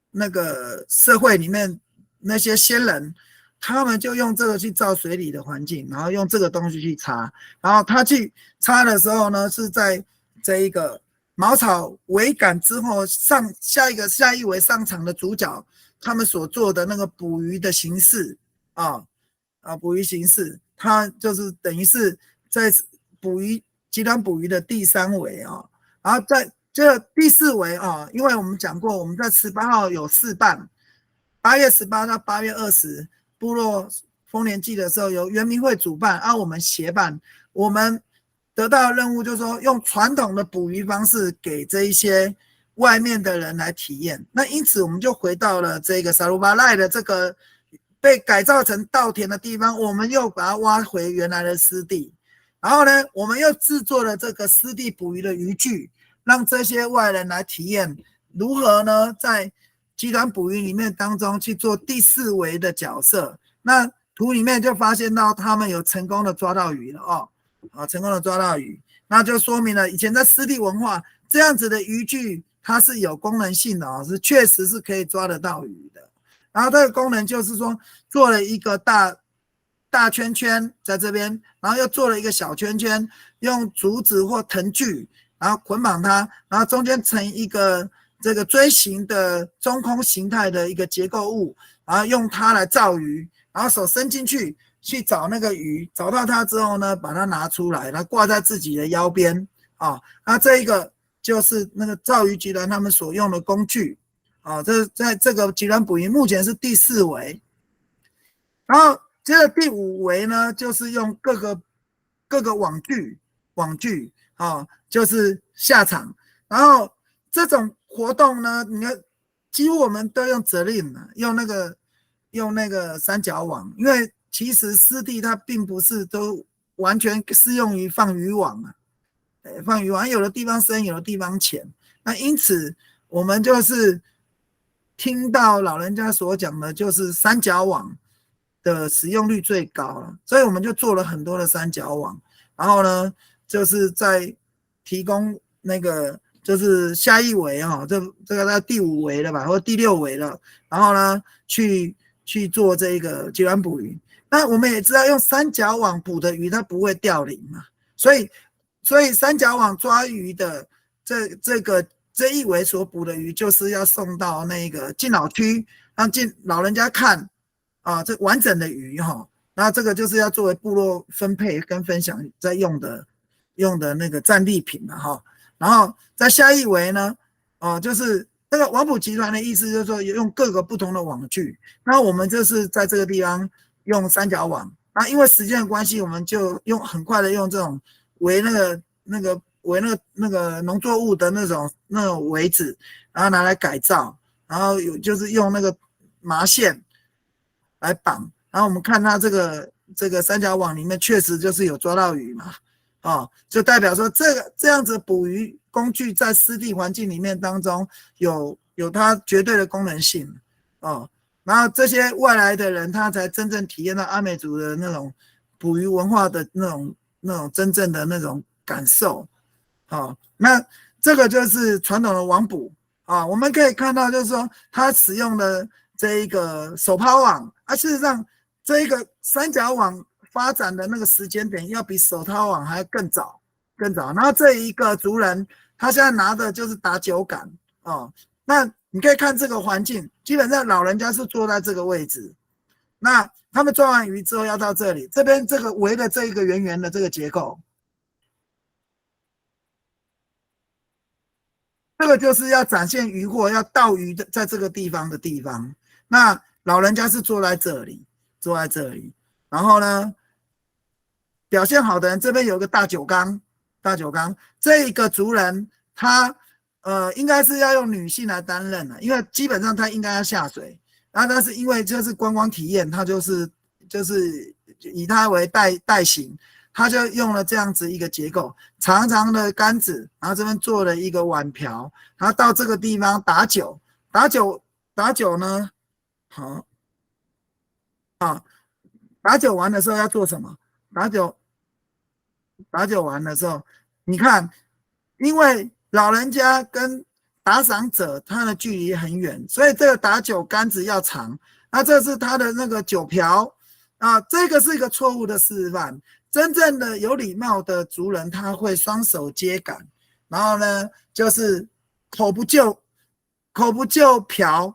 S2: 那个社会里面那些先人，他们就用这个去造水里的环境，然后用这个东西去擦，然后他去擦的时候呢，是在这一个茅草围杆之后下一围上场的主角，他们所做的那个捕鱼的形式捕鱼形式，它就是等于是在极端捕鱼的第3围然后在这第4围因为我们讲过，我们在18号有试办，8月18到8月20部落丰年祭的时候，由原民会主办，我们协办，我们得到的任务就是说，用传统的捕鱼方式给这一些外面的人来体验。那因此我们就回到了这个萨鲁巴赖的这个被改造成稻田的地方，我们又把它挖回原来的湿地，然后呢，我们又制作了这个湿地捕鱼的渔具，让这些外人来体验如何呢，在集团捕鱼里面当中去做第4围的角色。那图里面就发现到他们有成功的抓到鱼了成功的抓到鱼，那就说明了以前在湿地文化这样子的渔具它是有功能性的是确实是可以抓得到鱼的。然后这个功能就是说做了一个大圈圈在这边，然后又做了一个小圈圈，用竹子或藤锯然后捆绑它，然后中间成一个这个锥形的中空形态的一个结构物，然后用它来造鱼，然后手伸进去找那个鱼，找到它之后呢，把它拿出来，然后挂在自己的腰边那这一个就是那个造鱼集团他们所用的工具这在这个集团捕鱼目前是第4围，然后接着第5围呢，就是用各个网具就是下场，然后这种活动呢，你看几乎我们都用责令用那个三角网，因为其实湿地它并不是都完全适用于放渔网放渔网有的地方深，有的地方浅，那因此我们就是听到老人家所讲的，就是三角网的使用率最高了，所以我们就做了很多的三角网，然后呢，就是在提供那个就是下一围这个在第5围了吧，或第6围了，然后呢去做这个集团捕鱼。那我们也知道，用三角网捕的鱼它不会掉鳞嘛，所以三角网抓鱼的这一围所捕的鱼，就是要送到那个敬老区，让老人家看这完整的鱼那这个就是要作为部落分配跟分享在用的那个战利品然后在下一围呢就是那个网捕集团的意思，就是说用各个不同的网具，那我们就是在这个地方用三角网，那因为时间的关系，我们就很快的用这种围那个农作物的那种围子，然后拿来改造，然后就是用那个麻线来绑，然后我们看它这个三角网里面确实就是有抓到鱼嘛就代表说这样子捕鱼工具在湿地环境里面当中有它绝对的功能性然后这些外来的人他才真正体验到阿美族的那种捕鱼文化的那种那种真正的那种感受。那这个就是传统的网捕我们可以看到，就是说它使用的这一个手抛网事实上这一个三角网发展的那个时间点要比手抛网还更早。然后这一个族人他现在拿的就是打酒杆那你可以看这个环境，基本上老人家是坐在这个位置，那他们抓完鱼之后要到这里，这边这个围的这一个圆圆的这个结构，这个就是要展现渔获要倒鱼的在这个地方，那老人家是坐在这里，然后呢表现好的人这边有个大酒缸，这一个族人他应该是要用女性来担任的，因为基本上他应该要下水，但是因为这是观光体验，他就是以他为代行，他就用了这样子一个结构，长长的杆子，然后这边做了一个碗瓢，然后到这个地方打酒呢，打酒完的时候要做什么？打酒完的时候，你看，因为老人家跟打赏者他的距离很远，所以这个打酒杆子要长。那这是他的那个酒瓢这个是一个错误的示范。真正的有礼貌的族人，他会双手接杆，然后呢，就是口不就瓢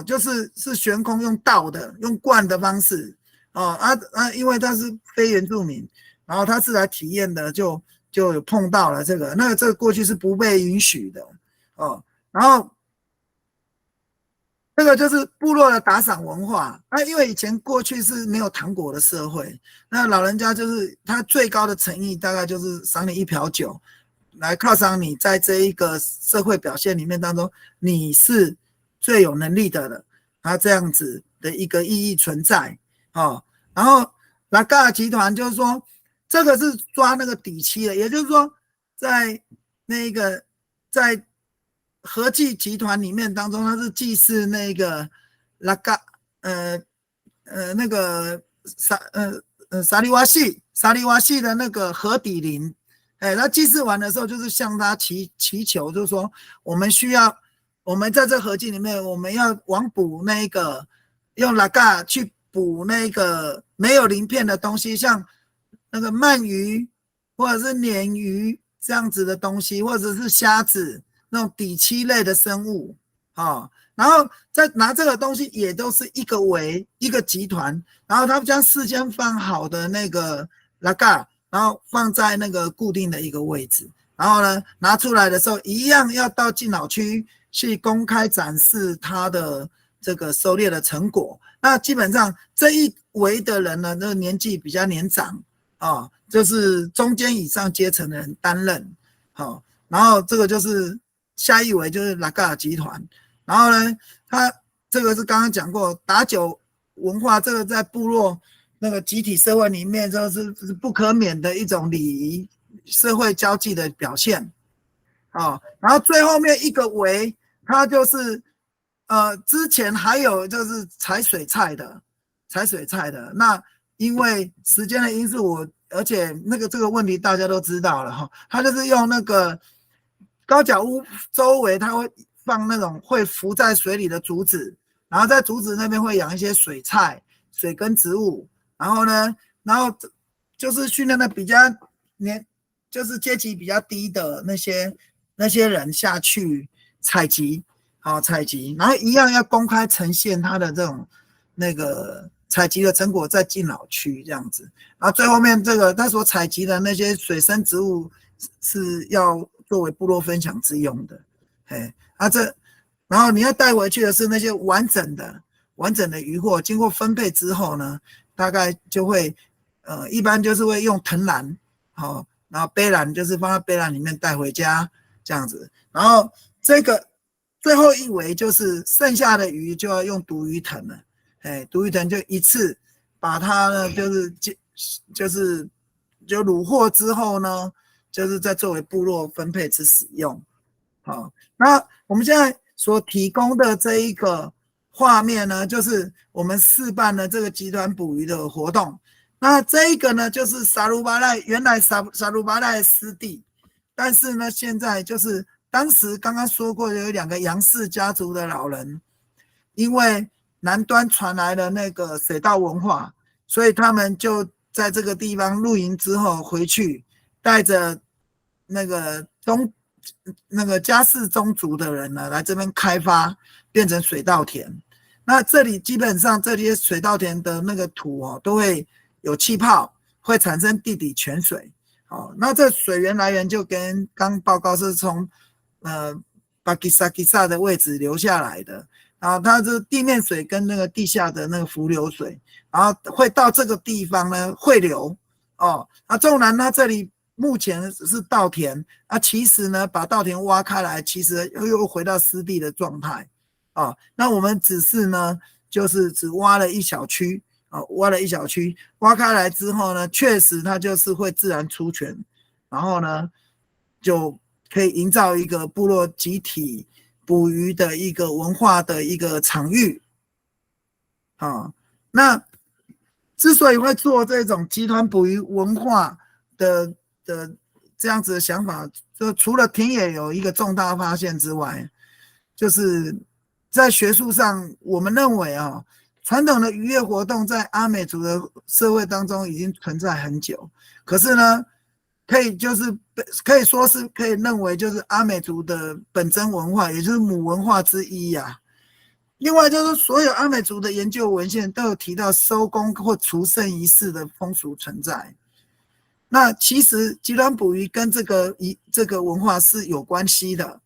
S2: 就是悬空用倒的，用灌的方式因为他是非原住民，然后他是来体验的，就有碰到了这个，这个过去是不被允许的然后这个就是部落的打赏文化因为以前过去是没有糖果的社会，那老人家就是他最高的诚意大概就是赏你一瓢酒，来犒赏你在这一个社会表现里面当中你是最有能力的了，他这样子的一个意义存在然后拉嘎集团就是说这个是抓那个底期的，也就是说在和记集团里面当中，他是祭祀那个拉嘎那个沙利瓦系的那个河底林他祭祀完的时候就是向他祈求，就是说我们在这河记里面我们要网捕那个用拉嘎去捕那个没有鳞片的东西，像那个鳗鱼或者是鲶鱼这样子的东西，或者是虾子那种底栖类的生物然后再拿这个东西也都是一个集团，然后他们将事先放好的那个拉嘎，然后放在那个固定的一个位置，然后呢拿出来的时候一样要到敬老区去公开展示他的这个狩猎的成果。那基本上这一围的人呢，这个年纪比较年长就是中间以上阶层的人担任然后这个就是下一围就是拉嘎集团，然后呢他这个是刚刚讲过打酒文化，这个在部落那个集体社会里面就是不可免的一种礼仪社会交际的表现然后最后面一个围它就是之前还有就是采水菜的，那因为时间的因素而且这个问题大家都知道了他就是用那个高脚屋周围他会放那种会浮在水里的竹子，然后在竹子那边会养一些水菜、水根植物，然后就是训练的比较就是阶级比较低的那些人下去采集，然后一样要公开呈现他的这种那个采集的成果在敬老区这样子，然后最后面这个他所采集的那些水生植物是要作为部落分享之用的，然后你要带回去的是那些完整的渔获，经过分配之后呢，大概就会一般就是会用藤篮然后背篮就是放在背篮里面带回家这样子，然后这个最后一围就是剩下的鱼就要用毒鱼藤了，毒鱼藤就一次把它呢就虏获之后呢，就是再作为部落分配之使用。那我们现在所提供的这一个画面呢，就是我们示范的这个集团捕鱼的活动。那这一个呢，就是沙鲁巴赖，原来沙鲁巴赖的失地，但是呢，现在就是当时刚刚说过有2个杨氏家族的老人，因为南端传来了那个水稻文化，所以他们就在这个地方露营之后回去，带着那个家世宗族的人呢，来这边开发，变成水稻田。那这里基本上这些水稻田的那个土都会有气泡，会产生地底泉水。那这水源来源就跟刚报告是从巴基萨基萨的位置流下来的，然后它是地面水跟那个地下的那个浮流水，然后会到这个地方呢汇流。那纵然它这里目前是稻田，其实呢把稻田挖开来，其实又回到湿地的状态。那我们只是呢就是只挖了一小区，挖开来之后呢，确实它就是会自然出泉，然后呢就可以营造一个部落集体捕鱼的一个文化的一个场域。那之所以会做这种集团捕鱼文化的这样子的想法，就除了田野有一个重大发现之外，就是在学术上我们认为传统的渔业活动在阿美族的社会当中已经存在很久，可是呢可以说是可以认为就是阿美族的本真文化，也就是母文化之一啊。另外就是所有阿美族的研究文献都有提到收工或除圣仪式的风俗存在。那其实集团捕鱼跟这个文化是有关系的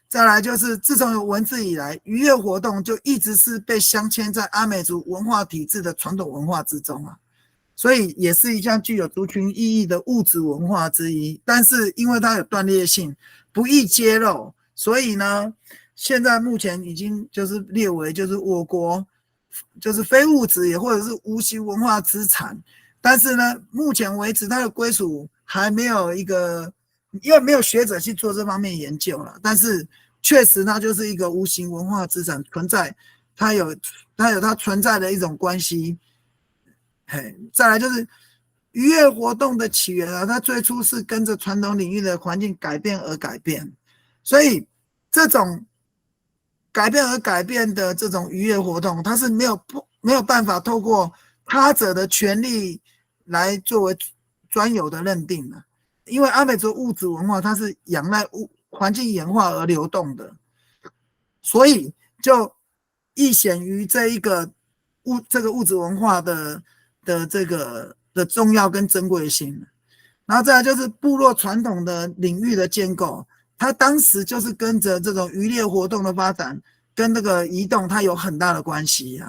S2: 再来就是自从有文字以来，渔业活动就一直是被镶嵌在阿美族文化体制的传统文化之中所以也是一项具有族群意义的物质文化之一。但是因为它有断裂性，不易揭露，所以呢现在目前已经就是列为就是我国就是非物质也或者是无形文化资产。但是呢目前为止它的归属还没有一个，因为没有学者去做这方面研究了，但是确实它就是一个无形文化资产存在，它有它存在的一种关系。再来就是渔业活动的起源它最初是跟着传统领域的环境改变而改变，所以这种改变而改变的这种渔业活动，它是没有办法透过他者的权利来作为专有的认定的。因为阿美族物质文化它是仰赖环境演化而流动的，所以就亦显于这个物质文化的重要跟珍贵性。然后再来就是部落传统的领域的建构，它当时就是跟着这种渔猎活动的发展跟这个移动它有很大的关系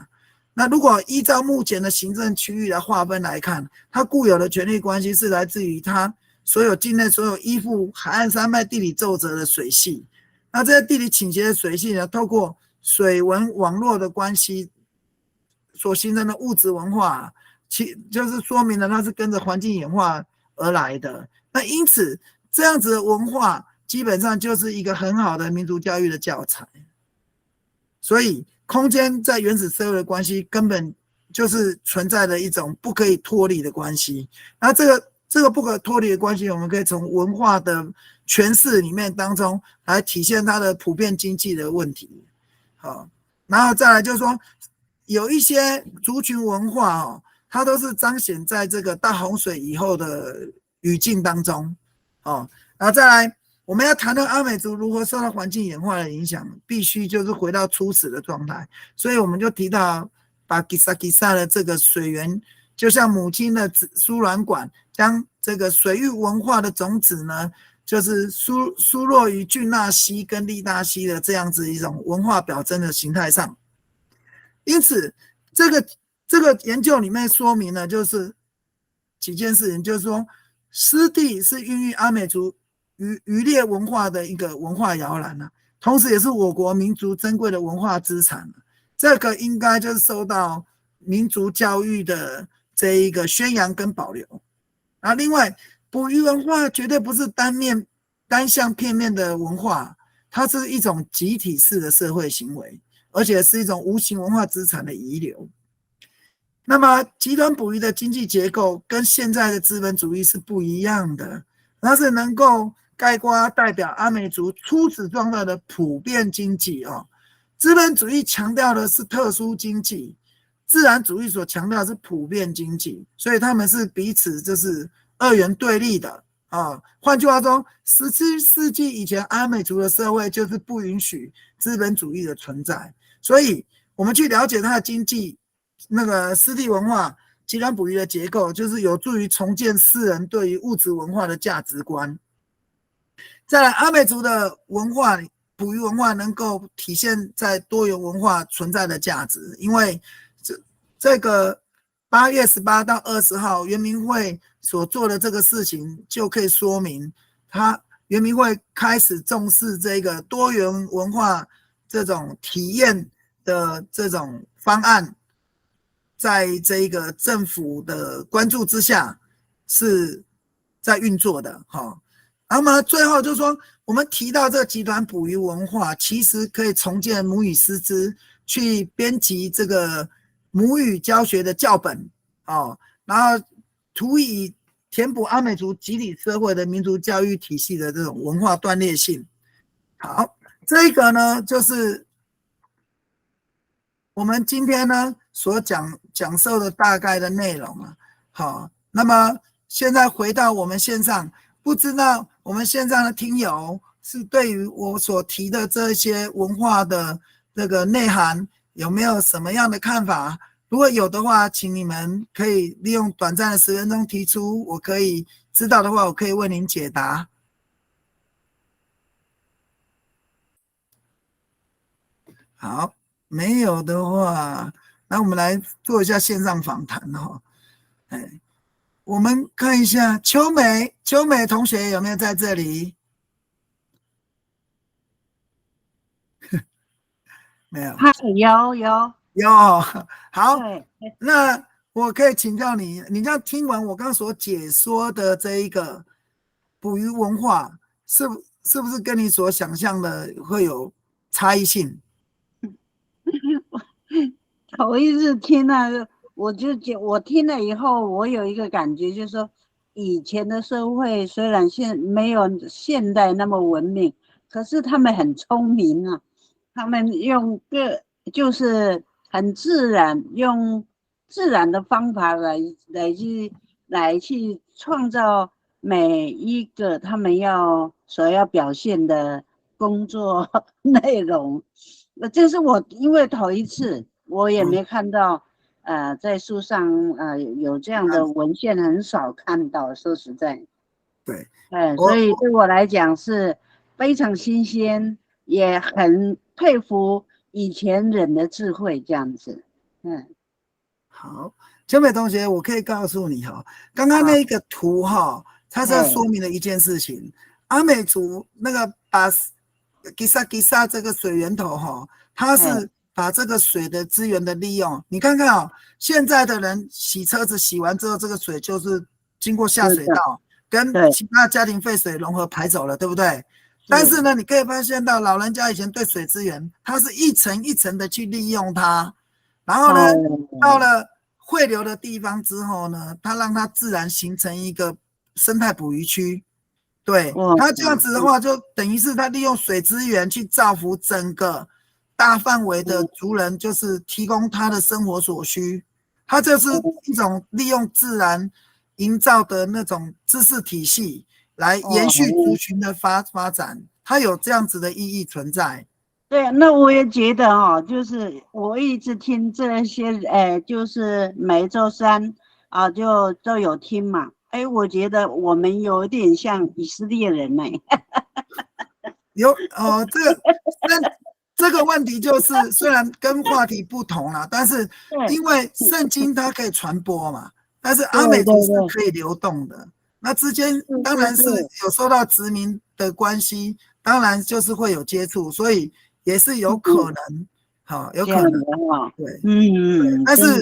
S2: 那如果依照目前的行政区域来划分来看，它固有的权利关系是来自于它所有境内所有依附海岸山脉地理皱褶的水系。那这些地理倾斜的水系呢，透过水文网络的关系所形成的物质文化，就是说明了它是跟着环境演化而来的。那因此这样子的文化基本上就是一个很好的民族教育的教材。所以空间在原始社会的关系根本就是存在的一种不可以脱离的关系。那这个不可脱离的关系，我们可以从文化的诠释里面当中来体现它的普遍经济的问题。然后再来就是说，有一些族群文化它都是彰显在这个大洪水以后的语境当中。然后再来我们要谈论阿美族如何受到环境演化的影响，必须就是回到初始的状态。所以我们就提到巴基萨基萨的这个水源，就像母亲的输卵管，将这个水域文化的种子呢，就是输落于郡纳溪跟利大溪的这样子一种文化表征的形态上。因此这个研究里面说明了就是几件事情，就是说湿地是孕育阿美族渔猎文化的一个文化摇篮同时也是我国民族珍贵的文化资产这个应该就是受到民族教育的这一个宣扬跟保留。另外捕鱼文化绝对不是单向片面的文化，它是一种集体式的社会行为，而且是一种无形文化资产的遗留。那么集团捕鱼的经济结构跟现在的资本主义是不一样的，它是能够概括代表阿美族初始状态的普遍经济哦。资本主义强调的是特殊经济，自然主义所强调的是普遍经济，所以他们是彼此就是二元对立的啊。换句话说，17世纪以前阿美族的社会就是不允许资本主义的存在，所以我们去了解它的经济。那个湿地文化集团捕鱼的结构，就是有助于重建世人对于物质文化的价值观。再来，阿美族的文化，捕鱼文化能够体现在多元文化存在的价值，因为这个8月18到20号，原民会所做的这个事情，就可以说明他原民会开始重视这个多元文化这种体验的这种方案。在这个政府的关注之下，是在运作的哈。那么最后就是说，我们提到这个集团捕鱼文化，其实可以重建母语师资，去编辑这个母语教学的教本哦，然后图以填补阿美族集体社会的民族教育体系的这种文化断裂性。好，这个呢就是我们今天呢所讲授的大概的内容啊。好，那么现在回到我们线上，不知道我们线上的听友是对于我所提的这些文化的这个内涵有没有什么样的看法？如果有的话，请你们可以利用短暂的10分钟提出，我可以知道的话，我可以为您解答。好，没有的话，那我们来做一下线上访谈哈。我们看一下秋美同学有没有在这里？没有。有，好，那我可以请教你，你这样听完我刚刚所解说的这一个捕鱼文化，是不是跟你所想象的会有差异性？
S4: 头一次听了，我听了以后，我有一个感觉，就是说，以前的社会虽然没有现代那么文明，可是他们很聪明啊，他们就是很自然，用自然的方法来去创造每一个他们所要表现的工作内容。这是我因为头一次。我也没看到，在书上有这样的文献，很少看到。说实在，
S2: 对，
S4: 所以对我来讲是非常新鲜，也很佩服以前人的智慧这样子。
S2: 好，秋美同学，我可以告诉你哈，刚刚那个图哈，它是要说明了一件事情：阿美族那个把吉萨这个水源头哈，它是。把这个水的资源的利用，你看看哦，现在的人洗车子洗完之后，这个水就是经过下水道，跟其他家庭废水融合排走了，对不对？但是呢，你可以发现到老人家以前对水资源，它是一层一层的去利用它，然后呢，到了汇流的地方之后呢，它让它自然形成一个生态捕鱼区。对，它这样子的话，就等于是它利用水资源去造福整个。大范围的族人就是提供他的生活所需，他就是一种利用自然营造的那种知识体系来延续族群的发展，它有这样子的意义存在。
S4: 对，那我也觉得就是我一直听这些，就是每周3啊，都有听嘛。我觉得我们有点像以色列人呢。
S2: 有这个问题就是，虽然跟话题不同啦，但是因为圣经它可以传播嘛，但是阿美族是可以流动的。那之间当然是有受到殖民的关系，当然就是会有接触，所以也是有可能，好，有可能，对，但是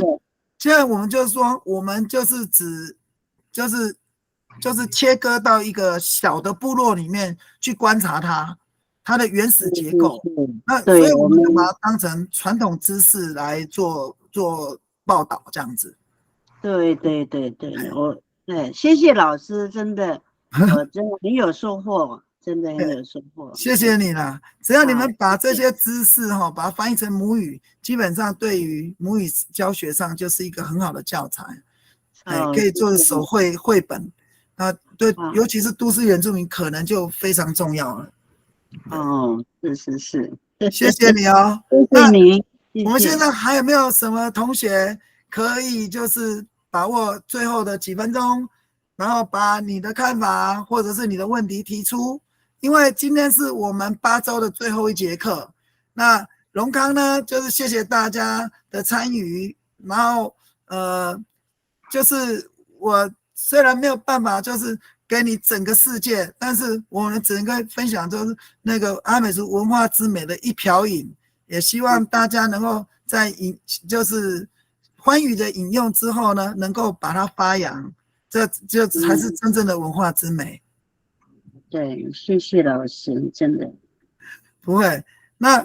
S2: 现在我们就是说，我们就是就是切割到一个小的部落里面去观察它的原始结构，那所以我们就把它当成传统知识来做报道这样子。
S4: 对，对，谢谢老师，真的，我真的很有收获，真的很有收获。
S2: 谢谢你啦！只要你们把这些知识把它翻译成母语，基本上对于母语教学上就是一个很好的教材。可以做手绘本，对，尤其是都市原住民可能就非常重要了。
S4: 是，
S2: 谢谢你哦，
S4: 谢谢你。
S2: 我们现在还有没有什么同学可以就是把握最后的几分钟，然后把你的看法或者是你的问题提出？因为今天是我们8周的最后一节课，那荣康呢，就是谢谢大家的参与，然后就是我虽然没有办法就是给你整个世界，但是我们只能够分享就是那个阿美族文化之美的一瓢饮，也希望大家能够在就是欢愉的饮用之后呢，能够把它发扬，这就才是真正的文化之美。
S4: 对，谢谢老师，真的
S2: 不会。那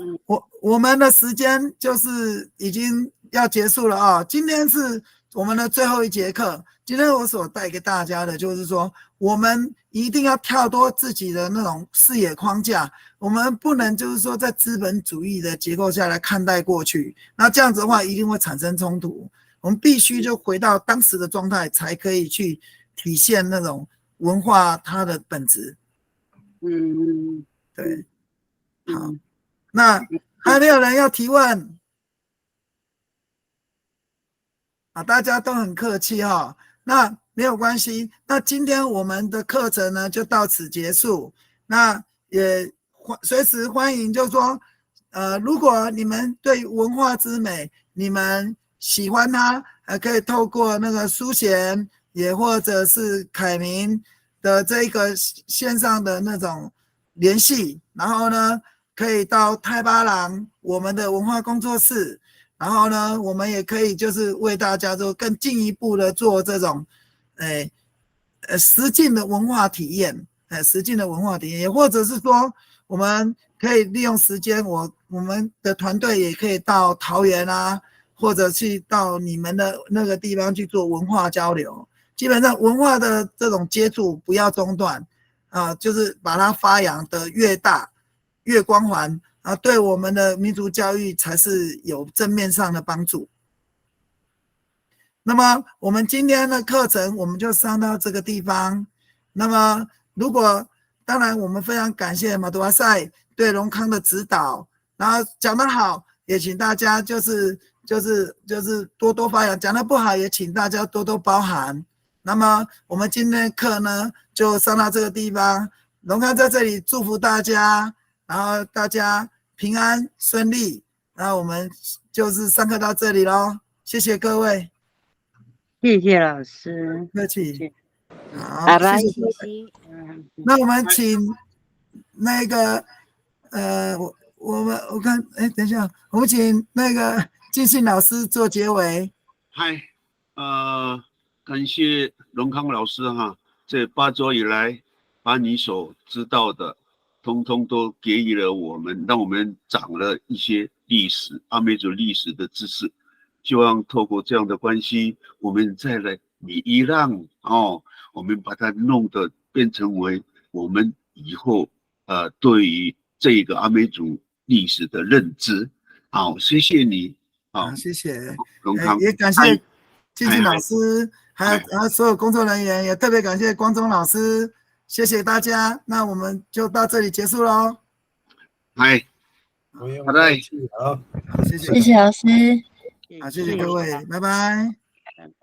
S2: 我们的时间就是已经要结束了啊！今天是我们的最后一节课。今天我所带给大家的就是说，我们一定要跳脱自己的那种视野框架，我们不能就是说在资本主义的结构下来看待过去，那这样子的话一定会产生冲突。我们必须就回到当时的状态，才可以去体现那种文化它的本质。对，好，那还有没有人要提问？大家都很客气哈，那没有关系。那今天我们的课程呢就到此结束。那也随时欢迎，就是说，如果你们对文化之美，你们喜欢它，可以透过那个苏贤，也或者是凯明的这个线上的那种联系，然后呢，可以到太巴郎我们的文化工作室。然后呢，我们也可以就是为大家做更进一步的做这种，实境的文化体验，实境的文化体验，也或者是说，我们可以利用时间，我们的团队也可以到桃园啊，或者去到你们的那个地方去做文化交流。基本上文化的这种接触不要中断，就是把它发扬的越大越光环。对我们的民族教育才是有正面上的帮助。那么我们今天的课程我们就上到这个地方。那么当然我们非常感谢马杜瓦塞对荣康的指导，然后讲得好也请大家就是多多发扬，讲得不好也请大家多多包涵。那么我们今天的课呢就上到这个地方，荣康在这里祝福大家，然后大家平安顺利，然后我们就是上课到这里咯，谢谢各位，
S4: 谢谢老师，
S2: 客气，好，谢谢各位。那我们请那个我看等一下，我们请那个进信老师做结尾。
S1: 嗨，感谢荣康老师哈，这8周以来把你所知道的通通都给予了我们，让我们长了一些阿美族历史的知识。希望透过这样的关系，我们再来礼让我们把它弄得变成为我们以后对于这个阿美族历史的认知。好，谢谢你。好，
S2: 谢谢
S1: 荣康，
S2: 也感谢进信老师，还有所有工作人员，也特别感谢光宗老师。谢谢大家，那我们就到这里结束喽。
S1: 嗨，好的，
S2: 谢
S3: 谢老师，
S2: 好，谢谢各位，拜拜。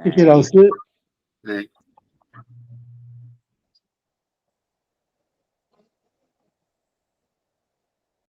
S5: 谢谢老师。
S1: 哎。